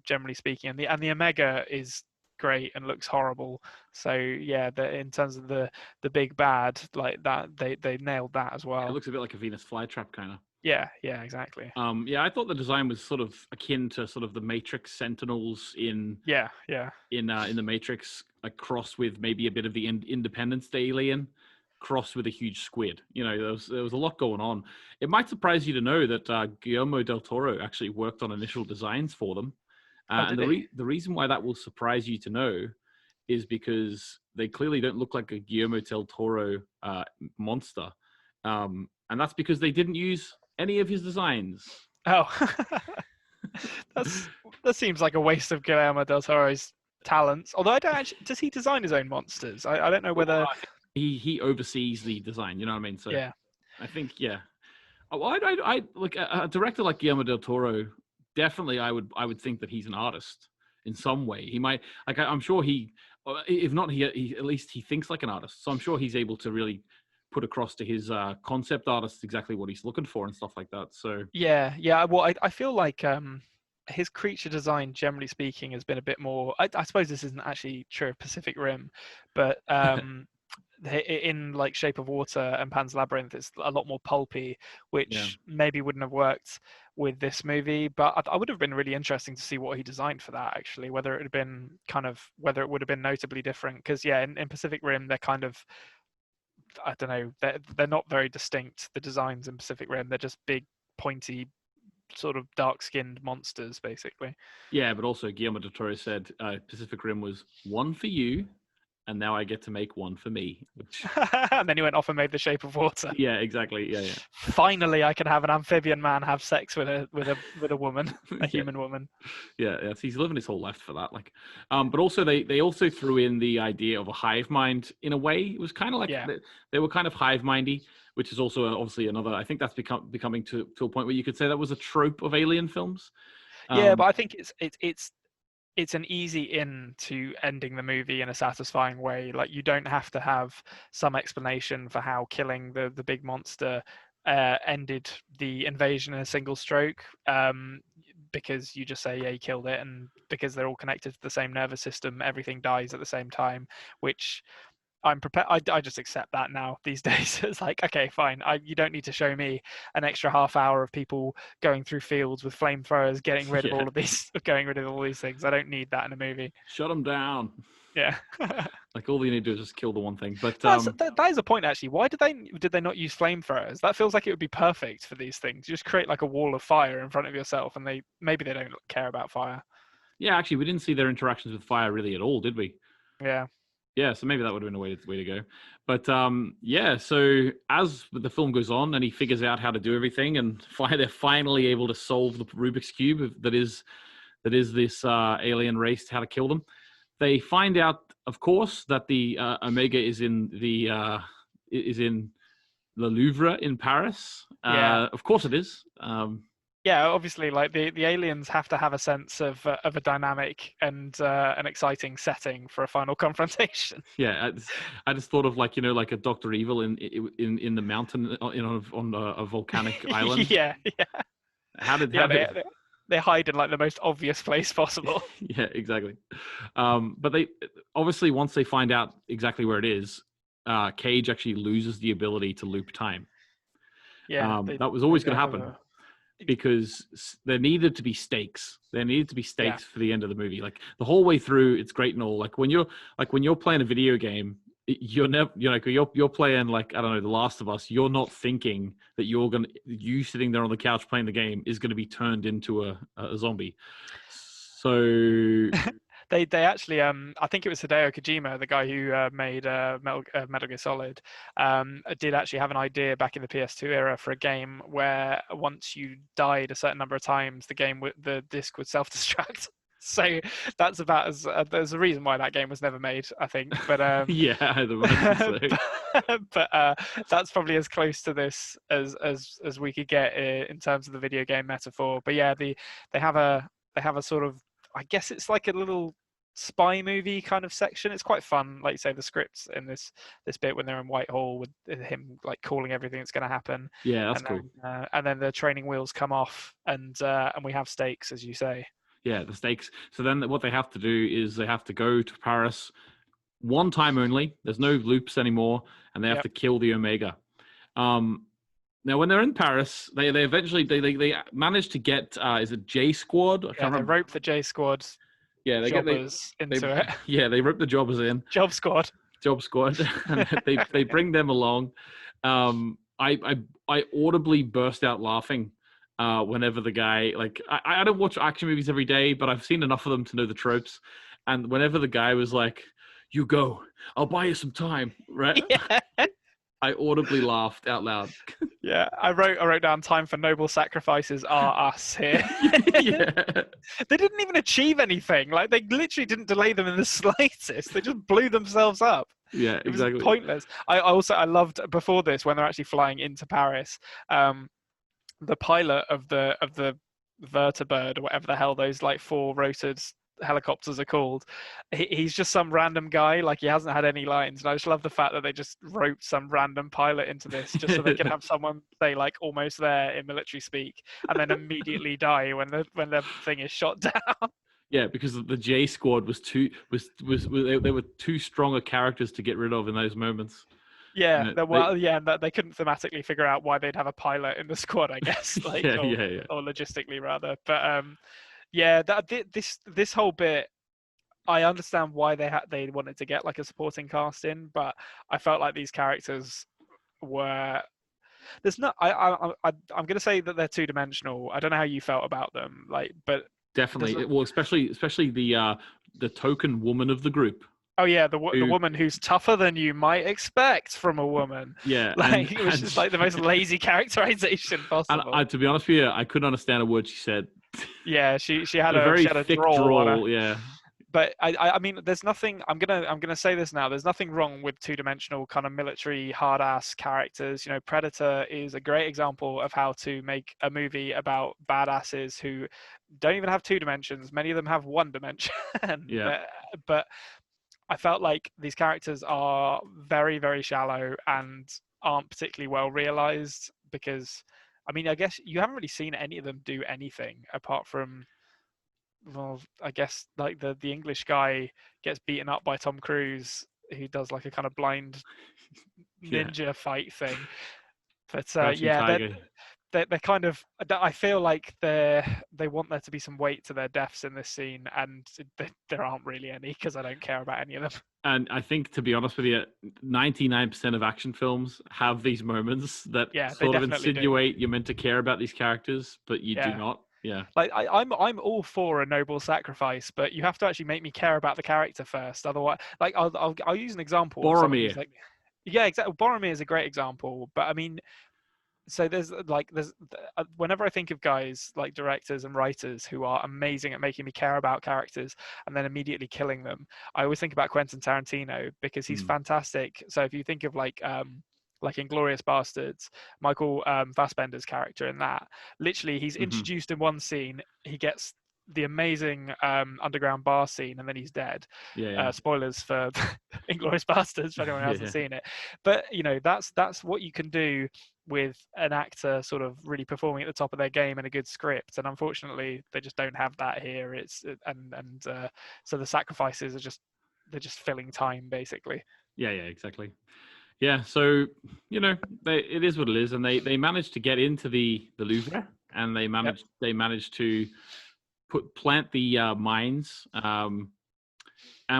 generally speaking, and the Omega is great and looks horrible. So yeah, in terms of the big bad, like that, they nailed that as well. It looks a bit like a Venus flytrap kind of. Yeah, exactly. Yeah, I thought the design was sort of akin to sort of the Matrix Sentinels in the Matrix, like crossed with maybe a bit of the Independence Day alien, crossed with a huge squid. There was a lot going on. It might surprise you to know that Guillermo del Toro actually worked on initial designs for them, and the reason why that will surprise you to know is because they clearly don't look like a Guillermo del Toro monster, and that's because they didn't use any of his designs. Oh, that seems like a waste of Guillermo del Toro's talents. Although I don't actually, does he design his own monsters? I don't know whether he oversees the design. You know what I mean? So yeah, I think I like a director like Guillermo del Toro. Definitely, I would think that he's an artist in some way. He might I'm sure if not he at least he thinks like an artist. So I'm sure he's able to really put across to his concept artist exactly what he's looking for and stuff like that. So yeah. Well, I feel like his creature design, generally speaking, has been a bit more. I suppose this isn't actually true of Pacific Rim, but in like Shape of Water and Pan's Labyrinth, it's a lot more pulpy, which maybe wouldn't have worked with this movie. But I would have been really interesting to see what he designed for that, actually, whether it would have been notably different. Because in Pacific Rim, they're kind of, I don't know, they're not very distinct. The designs in Pacific Rim, they're just big, pointy sort of dark-skinned monsters, basically. Yeah, but also Guillermo del Toro said Pacific Rim was one for you, and now I get to make one for me. Which, And then he went off and made The Shape of Water. yeah, exactly. Yeah, yeah. Finally, I can have an amphibian man have sex with a woman, a human woman. Yeah, he's living his whole life for that. Like, but also they also threw in the idea of a hive mind in a way. It was kind of like they were kind of hive mindy, which is also obviously another. I think that's becoming to a point where you could say that was a trope of alien films. Yeah, but I think it's an easy in to ending the movie in a satisfying way. Like, you don't have to have some explanation for how killing the big monster ended the invasion in a single stroke, because you just say, yeah, he killed it, and because they're all connected to the same nervous system, everything dies at the same time, which I'm prepared. I just accept that now these days. It's like, okay, fine. You don't need to show me an extra half hour of people going through fields with flamethrowers, getting rid of all of these, going rid of all these things. I don't need that in a movie. Shut them down. Yeah. Like, all you need to do is just kill the one thing. But that is a point, actually. Why did they not use flamethrowers? That feels like it would be perfect for these things. You just create like a wall of fire in front of yourself, and maybe they don't care about fire. Yeah, actually, we didn't see their interactions with fire really at all, did we? Yeah. Yeah, so maybe that would have been a way to go. But yeah, so as the film goes on and he figures out how to do everything, and they're finally able to solve the Rubik's Cube that is this alien race, how to kill them. They find out, of course, that the Omega is in the Louvre in Paris. Yeah. Of course it is. Yeah, obviously, like the aliens have to have a sense of a dynamic and an exciting setting for a final confrontation. Yeah, I just thought of, like, like a Dr. Evil in the mountain on a volcanic island. Yeah. They hide in like the most obvious place possible. Yeah, exactly. But they obviously, once they find out exactly where it is, Cage actually loses the ability to loop time. Yeah, that was always going to happen. Because there needed to be stakes. There needed to be stakes for the end of the movie. Like, the whole way through, it's great and all. Like, when you're playing a video game, you're never, you're playing, like, I don't know, The Last of Us. You're not thinking that you sitting there on the couch playing the game is going to be turned into a zombie. So they actually, I think it was Hideo Kojima, the guy who made Metal Gear Solid, did actually have an idea back in the PS2 era for a game where once you died a certain number of times, the disc would self-destruct. So that's about as there's a reason why that game was never made, I think. But yeah, but that's probably as close to this as we could get in terms of the video game metaphor. But yeah, they have a sort of, I guess it's like a little spy movie kind of section. It's quite fun, like you say, the scripts in this bit when they're in Whitehall with him like calling everything that's going to happen. Yeah, that's cool. And then the training wheels come off, and we have stakes, as you say. Yeah, the stakes. So then what they have to do is they have to go to Paris one time only. There's no loops anymore, and they have to kill the Omega. Now, when they're in Paris, they eventually they manage to get is it J Squad? They rope the J Squad. Yeah, they jobbers into it. Yeah, they rope the jobbers in. Job Squad. And they bring them along. I audibly burst out laughing whenever the guy, like, I don't watch action movies every day, but I've seen enough of them to know the tropes. And whenever the guy was like, "You go, I'll buy you some time," right? Yeah. I audibly laughed out loud. Yeah, I wrote down, "Time for noble sacrifices are us" here. Yeah. They didn't even achieve anything. Like, they literally didn't delay them in the slightest. They just blew themselves up. Yeah, exactly. It was pointless. I loved, before this, when they're actually flying into Paris, the pilot of the vertibird, or whatever the hell those like four-rotored helicopters are called, he's just some random guy, like, he hasn't had any lines, and I just love the fact that they just roped some random pilot into this just so they could have someone say, like, almost there in military speak, and then immediately die when the thing is shot down. Yeah, because the J Squad they were too strong a characters to get rid of in those moments. Yeah, they couldn't thematically figure out why they'd have a pilot in the squad, I guess, like, or logistically rather. But this whole bit, I understand why they wanted to get like a supporting cast in, but I felt like these characters were, there's not. I'm going to say that they're two-dimensional. I don't know how you felt about them, like, but Definitely. Well, especially the token woman of the group. oh yeah, the woman who's tougher than you might expect from a woman. Yeah, like it was just like the most lazy characterization possible. And to be honest with you, I couldn't understand a word she said. Yeah, she had a very she had a thick drawl on her. drawl. Yeah. But I mean, there's nothing. I'm gonna say this now. There's nothing wrong with two-dimensional kind of military hard-ass characters. You know, Predator is a great example of how to make a movie about badasses who don't even have two dimensions. Many of them have one dimension. Yeah. But I felt like these characters are very, very shallow and aren't particularly well realized because, I mean, I guess you haven't really seen any of them do anything apart from, well, I guess like the English guy gets beaten up by Tom Cruise, who does like a kind of blind ninja fight thing. But Crouching Tiger. they're kind of. I feel like they want there to be some weight to their deaths in this scene, and there aren't really any because I don't care about any of them. And I think, to be honest with you, 99% of action films have these moments that sort of insinuate you're meant to care about these characters, but you do not. Yeah. Like I'm all for a noble sacrifice, but you have to actually make me care about the character first. Otherwise, like I'll use an example. Boromir. Like, yeah, exactly. Boromir is a great example, but I mean, so there's whenever I think of guys like directors and writers who are amazing at making me care about characters and then immediately killing them, I always think about Quentin Tarantino because he's fantastic. So if you think of like Inglourious Bastards, Michael Fassbender's character in that, literally he's introduced in one scene, he gets the amazing underground bar scene, and then he's dead. Spoilers for Inglourious Bastards for anyone who hasn't seen it. But you know, that's what you can do with an actor sort of really performing at the top of their game in a good script, and unfortunately they just don't have that here. So the sacrifices are they're just filling time basically. Yeah, exactly. Yeah, so you know, it is what it is, and they managed to get into the Louvre, and they managed to plant the mines. And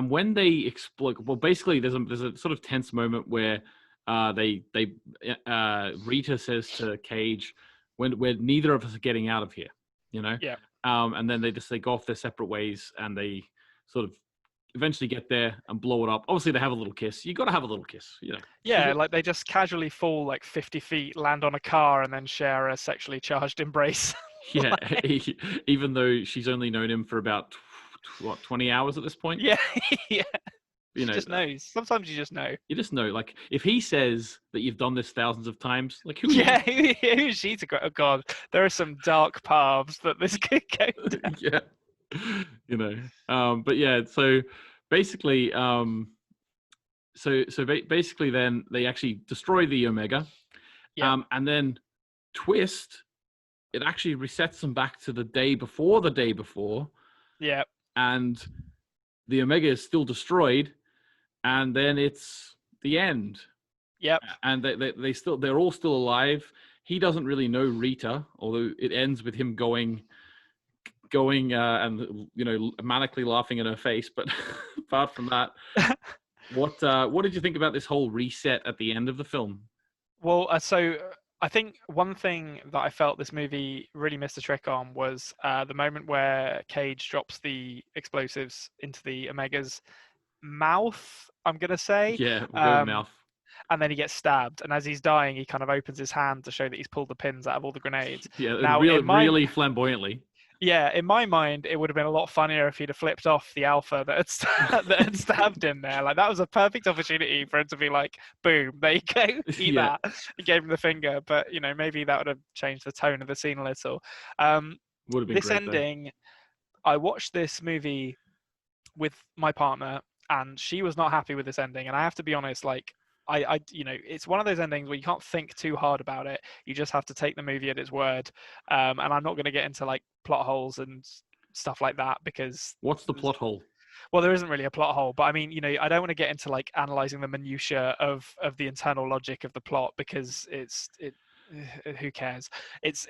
when they explode, well, basically there's a sort of tense moment where Rita says to Cage, when neither of us are getting out of here, you know. Yeah. And then they go off their separate ways, and they sort of eventually get there and blow it up. Obviously, they have a little kiss. You got to have a little kiss, you know. Yeah, like they just casually fall like 50 feet, land on a car, and then share a sexually charged embrace. Yeah, even though she's only known him for about 20 hours at this point. Yeah, yeah. You know, just knows. Sometimes you just know. You just know. Like, if he says that you've done this thousands of times, like, who is she to go? Oh God, there are some dark paths that this could go down. Yeah, you know. But yeah, so basically, basically, then they actually destroy the Omega. Yeah. And then twist, it actually resets them back to the day before. Yeah. And the Omega is still destroyed, and then it's the end. Yep. And they're all still alive. He doesn't really know Rita, although it ends with him going and, you know, manically laughing in her face. But apart from that, what did you think about this whole reset at the end of the film? Well, so I think one thing that I felt this movie really missed a trick on was the moment where Cage drops the explosives into the Omega's mouth, I'm going to say. Yeah, mouth. And then he gets stabbed. And as he's dying, he kind of opens his hand to show that he's pulled the pins out of all the grenades. Yeah, now, really flamboyantly. Yeah, in my mind, it would have been a lot funnier if he'd have flipped off the alpha that had stabbed him there. Like, that was a perfect opportunity for him to be like, boom, there you go, eat that. He gave him the finger, but, you know, maybe that would have changed the tone of the scene a little. Would have been this great, ending, though. I watched this movie with my partner, and she was not happy with this ending. And I have to be honest, like, I you know, it's one of those endings where you can't think too hard about it. You just have to take the movie at its word. And I'm not going to get into like plot holes and stuff like that because. What's the plot hole? Well, there isn't really a plot hole, but I mean, you know, I don't want to get into like analyzing the minutiae of the internal logic of the plot because who cares? It's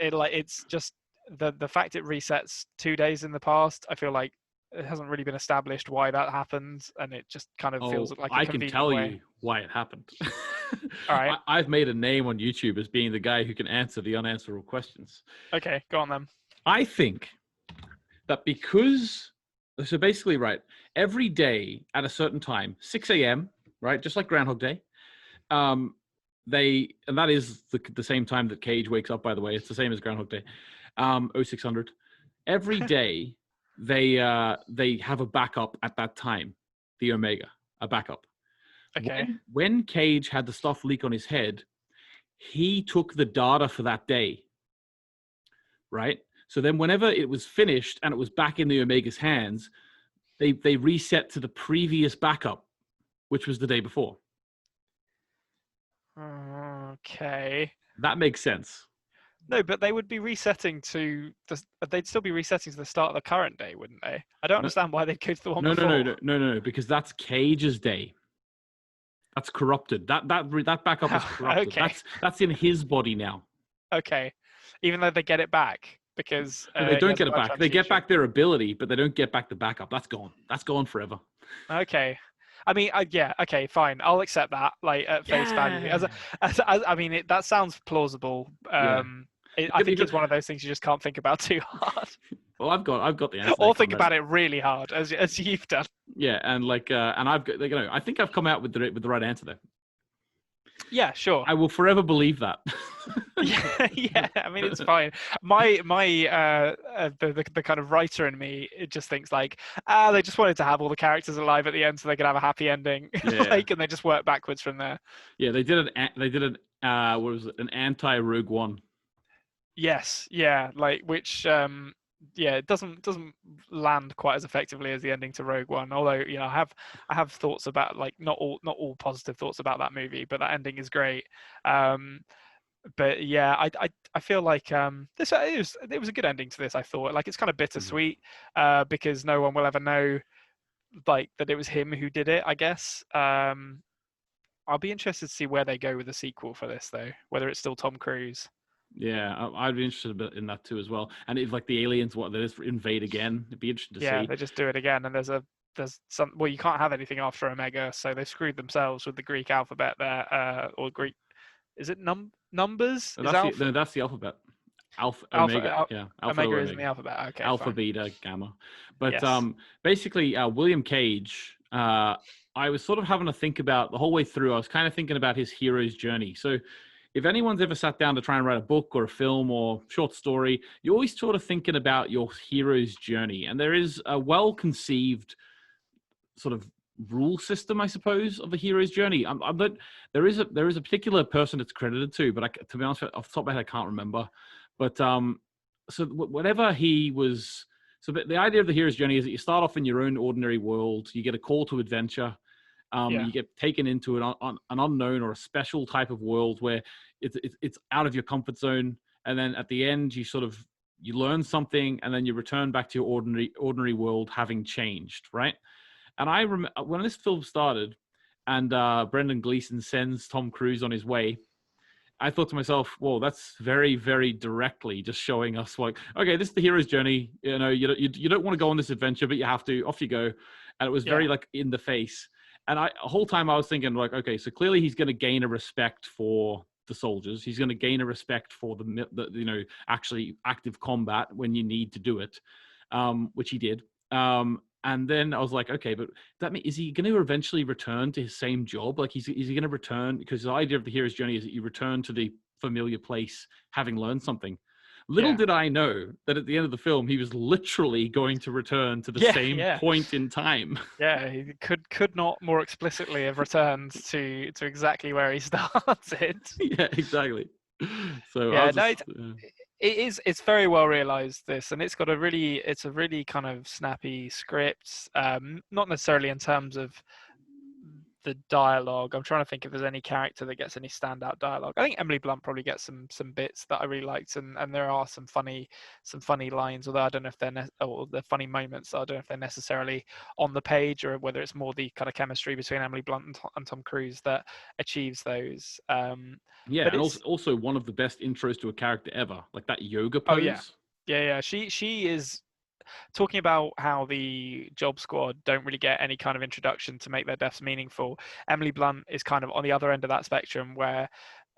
just the fact it resets 2 days in the past. I feel like it hasn't really been established why that happened, and it just kind of feels like a I can convenient tell way. you why it happened. All right. I've made a name on YouTube as being the guy who can answer the unanswerable questions. Okay, go on then. I think that because, so basically, right, every day at a certain time, 6 a.m., right, just like Groundhog Day, and that is the same time that Cage wakes up, by the way. It's the same as Groundhog Day, 0600. Every day, they have a backup at that time, the Omega, a backup. Okay. When Cage had the stuff leak on his head, he took the data for that day, right? So then whenever it was finished and it was back in the Omega's hands, they reset to the previous backup, which was the day before. Okay. That makes sense. No, but they would be resetting they'd still be resetting to the start of the current day, wouldn't they? I don't understand why they'd go to the one before. No, because that's Cage's day. That's corrupted. That backup is corrupted. Okay. That's in his body now. Okay. Even though they get it back because No, they he don't has a get it blood back. They get transfusion. back their ability, but they don't get back the backup. That's gone. That's gone forever. Okay. I mean, yeah. Okay, fine. I'll accept that, like at face value. I mean, that sounds plausible. Yeah. I think it's one of those things you just can't think about too hard, Well, I've got the answer. or think about it really hard, as you've done. Yeah, and and I've got, I think I've come out with the right answer there. Yeah, sure. I will forever believe that. yeah. I mean, it's fine. My the kind of writer in me, it just thinks like, they just wanted to have all the characters alive at the end so they could have a happy ending, Yeah. and they just work backwards from there. Yeah, they did what was it? An anti-Rogue One. Yes, yeah, like which yeah, it doesn't land quite as effectively as the ending to Rogue One. Although, I have thoughts about, like, not all positive thoughts about that movie, but that ending is great. But yeah, I feel like this it was a good ending to this. I thought, like, it's kind of bittersweet because no one will ever know, like, that it was him who did it, I guess. I'll be interested to see where they go with the sequel for this, though, whether it's still Tom Cruise. Yeah, I'd be interested in that too as well. And if, like, the aliens, they just invade again, it'd be interesting to see. Yeah, they just do it again, and there's some. Well, you can't have anything after Omega, so they screwed themselves with the Greek alphabet there, or Greek. Is it numbers? That's the alphabet. Omega. Yeah, Alpha, Omega is in the alphabet. Okay, Alpha, fine. Beta, Gamma. But Yes. Basically, William Cage. I was sort of having to think about the whole way through. I was kind of thinking about his hero's journey. So, if anyone's ever sat down to try and write a book or a film or short story, you're always sort of thinking about your hero's journey. And there is a well-conceived sort of rule system, I suppose, of a hero's journey. There is a particular person it's credited to, but to be honest, off the top of my head, I can't remember. But so whatever he was, so the idea of the hero's journey is that you start off in your own ordinary world, you get a call to adventure. You get taken into an unknown or a special type of world where it's out of your comfort zone, and then at the end you learn something, and then you return back to your ordinary world having changed, right? And I remember when this film started, and Brendan Gleeson sends Tom Cruise on his way. I thought to myself, "Whoa, that's very, very directly just showing us, like, okay, this is the hero's journey. You don't want to go on this adventure, but you have to. Off you go." And it was very, like, in the face. And the whole time I was thinking, like, okay, so clearly he's going to gain a respect for the soldiers. He's going to gain a respect for the actually active combat when you need to do it, which he did. And then I was like, okay, but is he going to eventually return to his same job? Like, is he going to return? Because the idea of the hero's journey is that you return to the familiar place having learned something. Little did I know that at the end of the film, he was literally going to return to the same point in time. Yeah, he could not more explicitly have returned to exactly where he started. Yeah, exactly. So it's very well realized, this, and it's a really kind of snappy script. Not necessarily in terms of the dialogue. I'm trying to think if there's any character that gets any standout dialogue. I think Emily Blunt probably gets some bits that I really liked, and there are some funny lines, although I don't know if they're funny moments. I don't know if they're necessarily on the page, or whether it's more the kind of chemistry between Emily Blunt and Tom Cruise that achieves those. But also one of the best intros to a character ever, like that yoga pose. Oh yeah. She is. talking about how the Job Squad don't really get any kind of introduction to make their deaths meaningful, Emily Blunt is kind of on the other end of that spectrum, where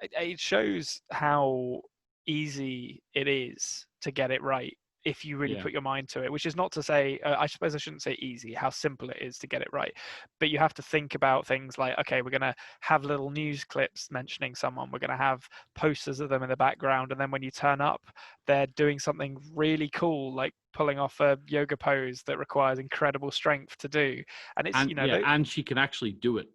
it shows how easy it is to get it right if you really Yeah. put your mind to it, which is not to say, I suppose I shouldn't say easy, how simple it is to get it right. But you have to think about things like, okay, we're going to have little news clips mentioning someone, we're going to have posters of them in the background, and then when you turn up, they're doing something really cool, like pulling off a yoga pose that requires incredible strength to do. And it's, And and she can actually do it.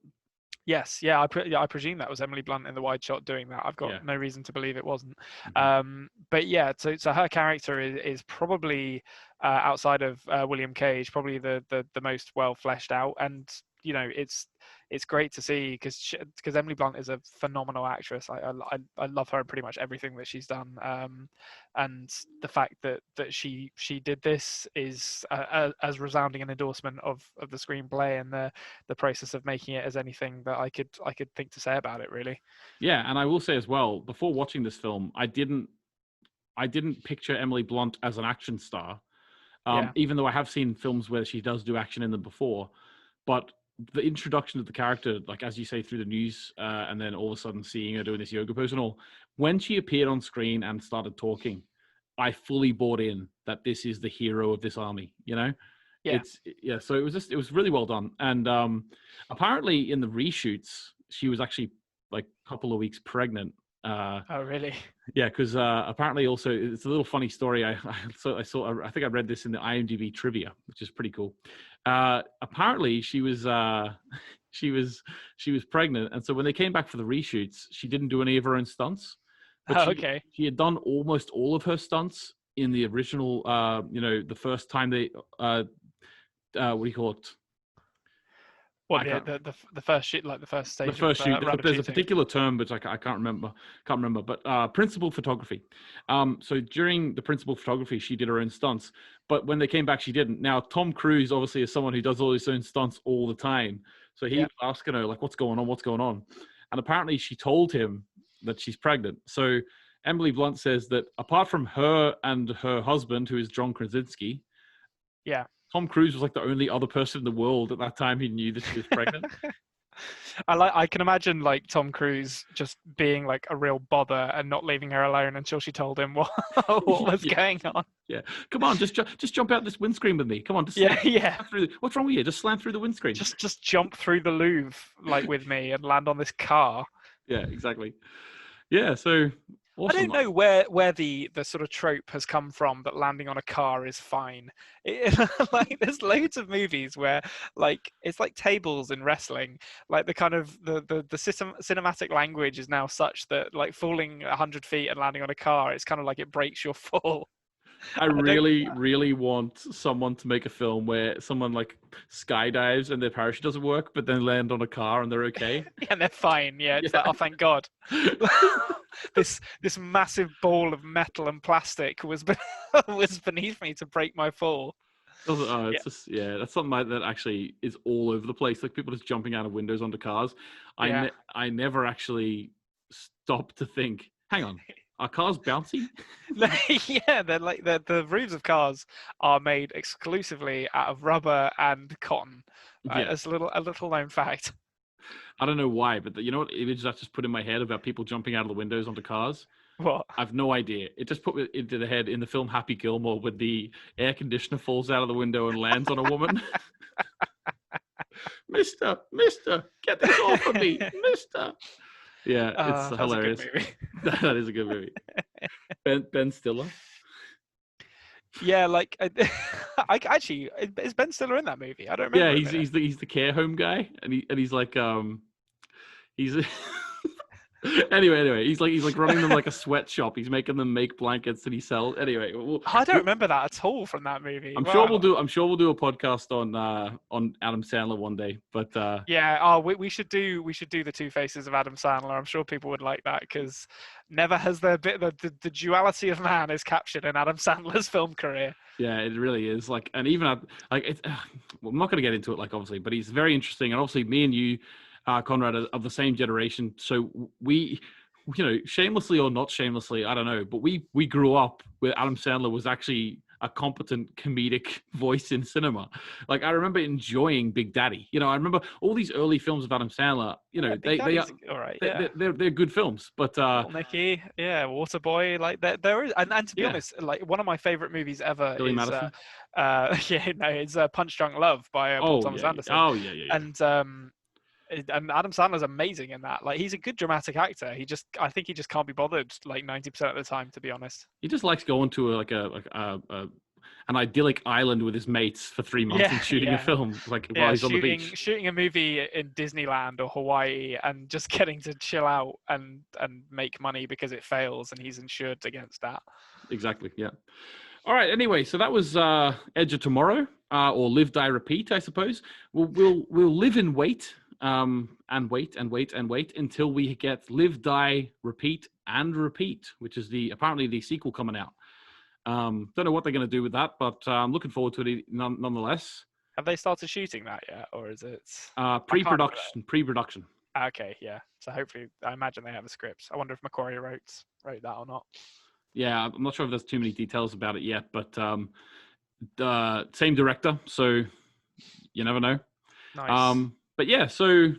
yes, yeah, I presume that was Emily Blunt in the wide shot doing that. I've got Yeah. no reason to believe it wasn't. Mhm. But yeah, so her character is probably outside of William Cage, probably the most well fleshed out, and it's great to see because Emily Blunt is a phenomenal actress. I love her in pretty much everything that she's done, and the fact that she did this is as resounding an endorsement of the screenplay and the process of making it as anything that I could think to say about it, really. Yeah, and I will say as well, before watching this film, I didn't picture Emily Blunt as an action star. Yeah. Even though I have seen films where she does do action in them before, but the introduction of the character, like as you say, through the news, and then all of a sudden seeing her doing this yoga pose and all, when she appeared on screen and started talking, I fully bought in that this is the hero of this army. Yeah. So it was really well done. And apparently in the reshoots, she was actually like a couple of weeks pregnant. Oh, really? Yeah, because apparently also it's a little funny story. I think I read this in the IMDb trivia, which is pretty cool. Apparently she was she was pregnant, and so when they came back for the reshoots, she didn't do any of her own stunts. But Okay. she had done almost all of her stunts in the original. The first time they what do you call it? What the first shoot, like the first stage? The first of, shoot. round of There's a shooting? particular term which I can't remember. But principal photography. So during the principal photography, she did her own stunts. But when they came back, she didn't. Now Tom Cruise obviously is someone who does all his own stunts all the time. So he was asking her like, "What's going on? What's going on?" And apparently she told him that she's pregnant. So Emily Blunt says that apart from her and her husband, who is John Krasinski, Yeah. Tom Cruise was like the only other person in the world at that time who knew that she was pregnant. I can imagine like Tom Cruise just being like a real bother and not leaving her alone until she told him what was going on. Yeah, come on, just jump out this windscreen with me. Come on, just Yeah, slam through what's wrong with you? Just slam through the windscreen. Just jump through the Louvre like with me and land on this car. Yeah, exactly. Yeah, so awesome. I don't know where the sort of trope has come from that landing on a car is fine. Like there's loads of movies where like it's like tables in wrestling. Like the kind of the cinematic language is now such that like falling 100 feet and landing on a car, it's kind of like it breaks your fall. I really want someone to make a film where someone like skydives and their parachute doesn't work, but then land on a car and they're okay. Yeah, and they're fine. Yeah, it's like, oh, thank God. This massive ball of metal and plastic was beneath me to break my fall. It's just that's something that actually is all over the place. Like people just jumping out of windows onto cars. I never actually stopped to think. Hang on, are cars bouncy? Yeah, they're like the roofs of cars are made exclusively out of rubber and cotton. It's a little known fact. I don't know why, but you know what image that just put in my head about people jumping out of the windows onto cars? What? I've no idea. It just put me into the head in the film Happy Gilmore when the air conditioner falls out of the window and lands on a woman. Mister, get this off of me, Mister. Yeah, it's hilarious. That is a good movie. Ben Stiller. Yeah, like I actually is Ben Stiller in that movie? I don't remember. Yeah, he's the care home guy, and he's like he's anyway, he's like running them like a sweatshop. He's making them make blankets that he sells. Anyway, I don't remember that at all from that movie. I'm sure we'll do a podcast on Adam Sandler one day. But we should do the Two Faces of Adam Sandler. I'm sure people would like that because never has there been the duality of man is captured in Adam Sandler's film career. Yeah, it really is. Like, and even well, I'm not going to get into it, like obviously, but he's very interesting. And obviously, me and you, Konrad, are of the same generation, so we, shamelessly or not shamelessly, I don't know, but we grew up where Adam Sandler was actually a competent comedic voice in cinema. Like I remember enjoying Big Daddy. You know, I remember all these early films of Adam Sandler. You know, Big they are Daddy's all right. Yeah. they're good films, but Little Nicky, yeah, Waterboy, like there is, and to be Yeah. honest, like one of my favorite movies ever Billy is, Madison. yeah, no, it's Punch Drunk Love by Paul Oh Thomas yeah, Anderson, oh yeah. and Adam Sandler's amazing in that. Like he's a good dramatic actor. I think he just can't be bothered like 90% of the time, to be honest. He just likes going to an idyllic island with his mates for 3 months and shooting a film while he's on the beach. Shooting a movie in Disneyland or Hawaii and just getting to chill out and make money because it fails and he's insured against that. Exactly. Yeah. All right. Anyway, so that was Edge of Tomorrow, or Live, Die, Repeat, I suppose. We'll live and wait, and wait until we get Live, Die, Repeat, and Repeat, which is apparently the sequel coming out. Don't know what they're going to do with that, but I'm looking forward to it nonetheless. Have they started shooting that yet, or is it pre-production? Okay, yeah. So hopefully, I imagine they have a script. I wonder if Macquarie wrote that or not. Yeah, I'm not sure if there's too many details about it yet, but same director, so you never know. Nice. But yeah, so do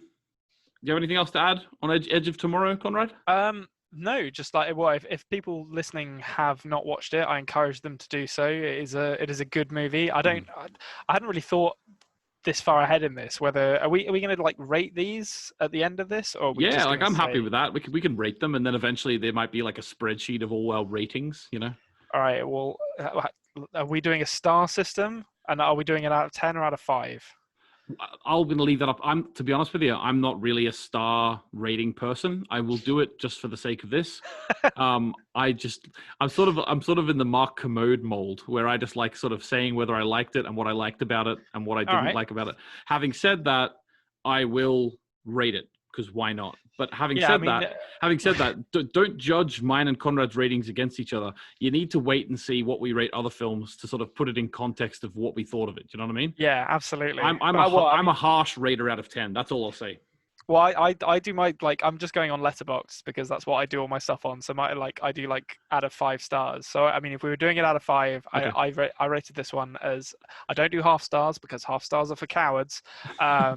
you have anything else to add on Edge of Tomorrow, Konrad? No, just like if people listening have not watched it, I encourage them to do so. It is a good movie. I hadn't really thought this far ahead in this. Whether are we going to like rate these at the end of this, or I'm happy with that. We can rate them, and then eventually there might be like a spreadsheet of all our ratings. You know. All right. Well, are we doing a star system, and are we doing it out of 10 or out of 5? I'm going to leave that up. To be honest with you, I'm not really a star rating person. I will do it just for the sake of this. I'm sort of in the Mark Commode mold where I just like sort of saying whether I liked it and what I liked about it and what I didn't like about it. Having said that, I will rate it because why not? But having said that, don't judge mine and Konrad's ratings against each other. You need to wait and see what we rate other films to sort of put it in context of what we thought of it. Do you know what I mean? Yeah, absolutely. I'm a harsh rater out of 10. That's all I'll say. Well, I do my I'm just going on Letterboxd because that's what I do all my stuff on. So I do out of 5 stars. So I mean, if we were doing it out of 5, okay. I rated this one as I don't do half stars because half stars are for cowards. I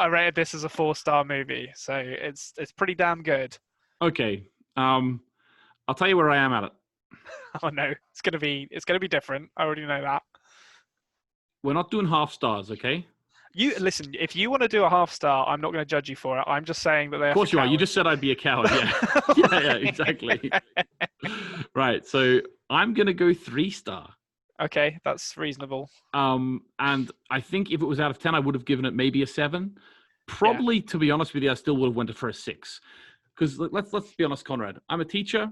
rated this as a 4-star movie. So it's pretty damn good. Okay, I'll tell you where I am at it. Oh no, it's gonna be different. I already know that. We're not doing half stars, okay? You listen. If you want to do a half star, I'm not going to judge you for it. I'm just saying that they're. Of course you are. You just said I'd be a coward. Yeah, yeah, exactly. Right. So I'm going to go 3-star. Okay, that's reasonable. And I think if it was out of 10, I would have given it maybe a 7. Probably, to be honest with you, I still would have went for a 6. Because let's be honest, Konrad. I'm a teacher.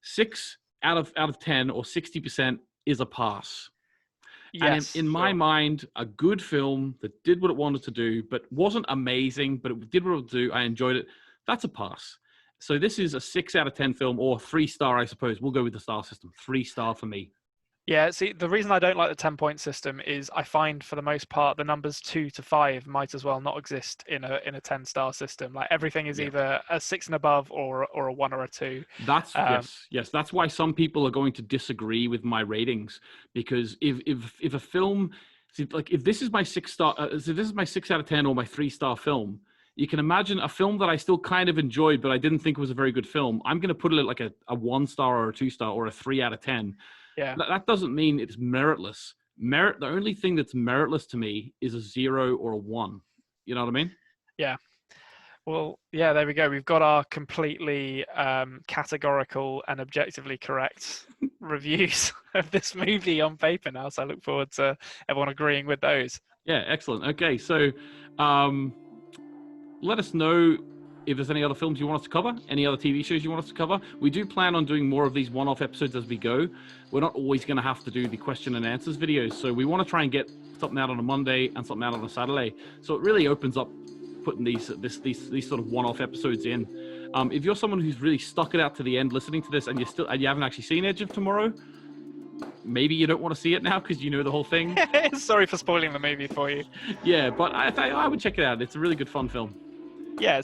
6 out of 10 or 60% is a pass. Yes, and in my mind, a good film that did what it wanted to do, but wasn't amazing, but it did what it would do. I enjoyed it. That's a pass. So this is a 6 out of 10 film, or 3-star, I suppose. We'll go with the star system. 3-star for me. Yeah, see, the reason I don't like the 10-point system is I find for the most part the numbers 2 to 5 might as well not exist in a 10-star system. Like everything is either a 6 and above or a 1 or a 2. That's yes. That's why some people are going to disagree with my ratings, because if a film, if this is my 6-star, if this is my 6 out of 10 or my 3-star film, you can imagine a film that I still kind of enjoyed, but I didn't think was a very good film. I'm going to put it at like a 1-star or a 2-star or a 3 out of 10. Yeah, that doesn't mean it's meritless. The only thing that's meritless to me is a 0 or a 1. You know what I mean? Yeah. Well, yeah, there we go. We've got our completely categorical and objectively correct reviews of this movie on paper now. So I look forward to everyone agreeing with those. Yeah, excellent. Okay, so let us know if there's any other films you want us to cover, any other TV shows you want us to cover. We do plan on doing more of these one-off episodes as we go. We're not always going to have to do the question and answers videos, so we want to try and get something out on a Monday and something out on a Saturday. So it really opens up putting these sort of one-off episodes in. If you're someone who's really stuck it out to the end listening to this and you haven't actually seen Edge of Tomorrow, maybe you don't want to see it now because you know the whole thing. Sorry for spoiling the movie for you. Yeah, but I would check it out. It's a really good fun film. Yeah,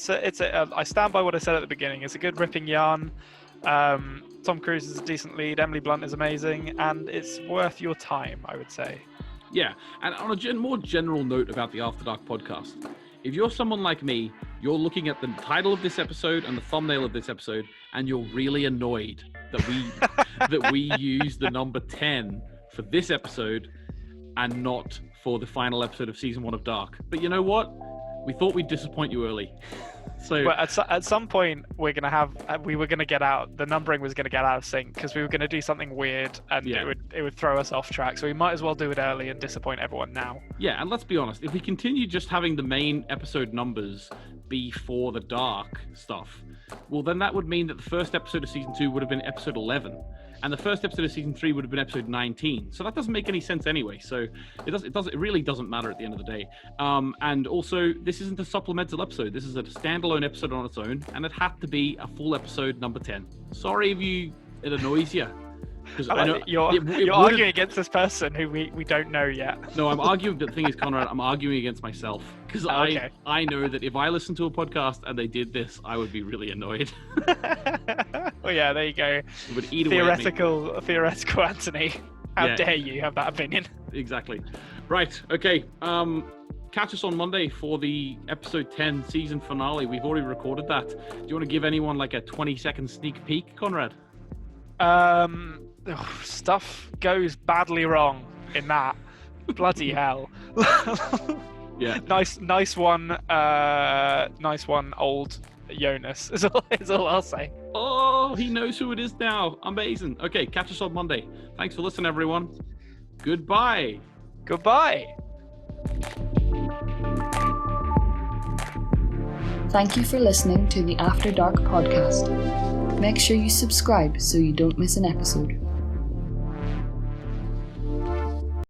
I stand by what I said at the beginning. It's a good ripping yarn. Tom Cruise is a decent lead. Emily Blunt is amazing, and it's worth your time, I would say. Yeah, and on a more general note about the After Dark podcast, if you're someone like me, you're looking at the title of this episode and the thumbnail of this episode, and you're really annoyed that we use the number 10 for this episode and not for the final episode of season 1 of Dark. But you know what? We thought we'd disappoint you early. So, but at some point we were gonna get out. The numbering was gonna get out of sync because we were gonna do something weird, and it would throw us off track. So we might as well do it early and disappoint everyone now. Yeah, and let's be honest. If we continue just having the main episode numbers be for the Dark stuff, well, then that would mean that the first episode of season 2 would have been episode 11, and the first episode of season 3 would have been episode 19. So that doesn't make any sense anyway. So it really doesn't matter at the end of the day. And also, this isn't a supplemental episode. This is a standalone episode on its own, and it had to be a full episode number 10. Sorry if it annoys you. Because I know you're arguing against this person who we don't know yet. No, I'm arguing. The thing is, Konrad, I'm arguing against myself because I know that if I listened to a podcast and they did this, I would be really annoyed. Well, yeah, there you go. It would eat away at me. Theoretical Anthony. How dare you have that opinion? Exactly. Right. Okay. Catch us on Monday for the episode 10 season finale. We've already recorded that. Do you want to give anyone like a 20-second sneak peek, Konrad? Stuff goes badly wrong in that. Bloody hell. Yeah. Nice one, old Jonas is all I'll say. Oh, he knows who it is now. Amazing. Okay, catch us on Monday. Thanks for listening, everyone. Goodbye. Goodbye. Thank you for listening to the After Dark podcast. Make sure you subscribe so you don't miss an episode.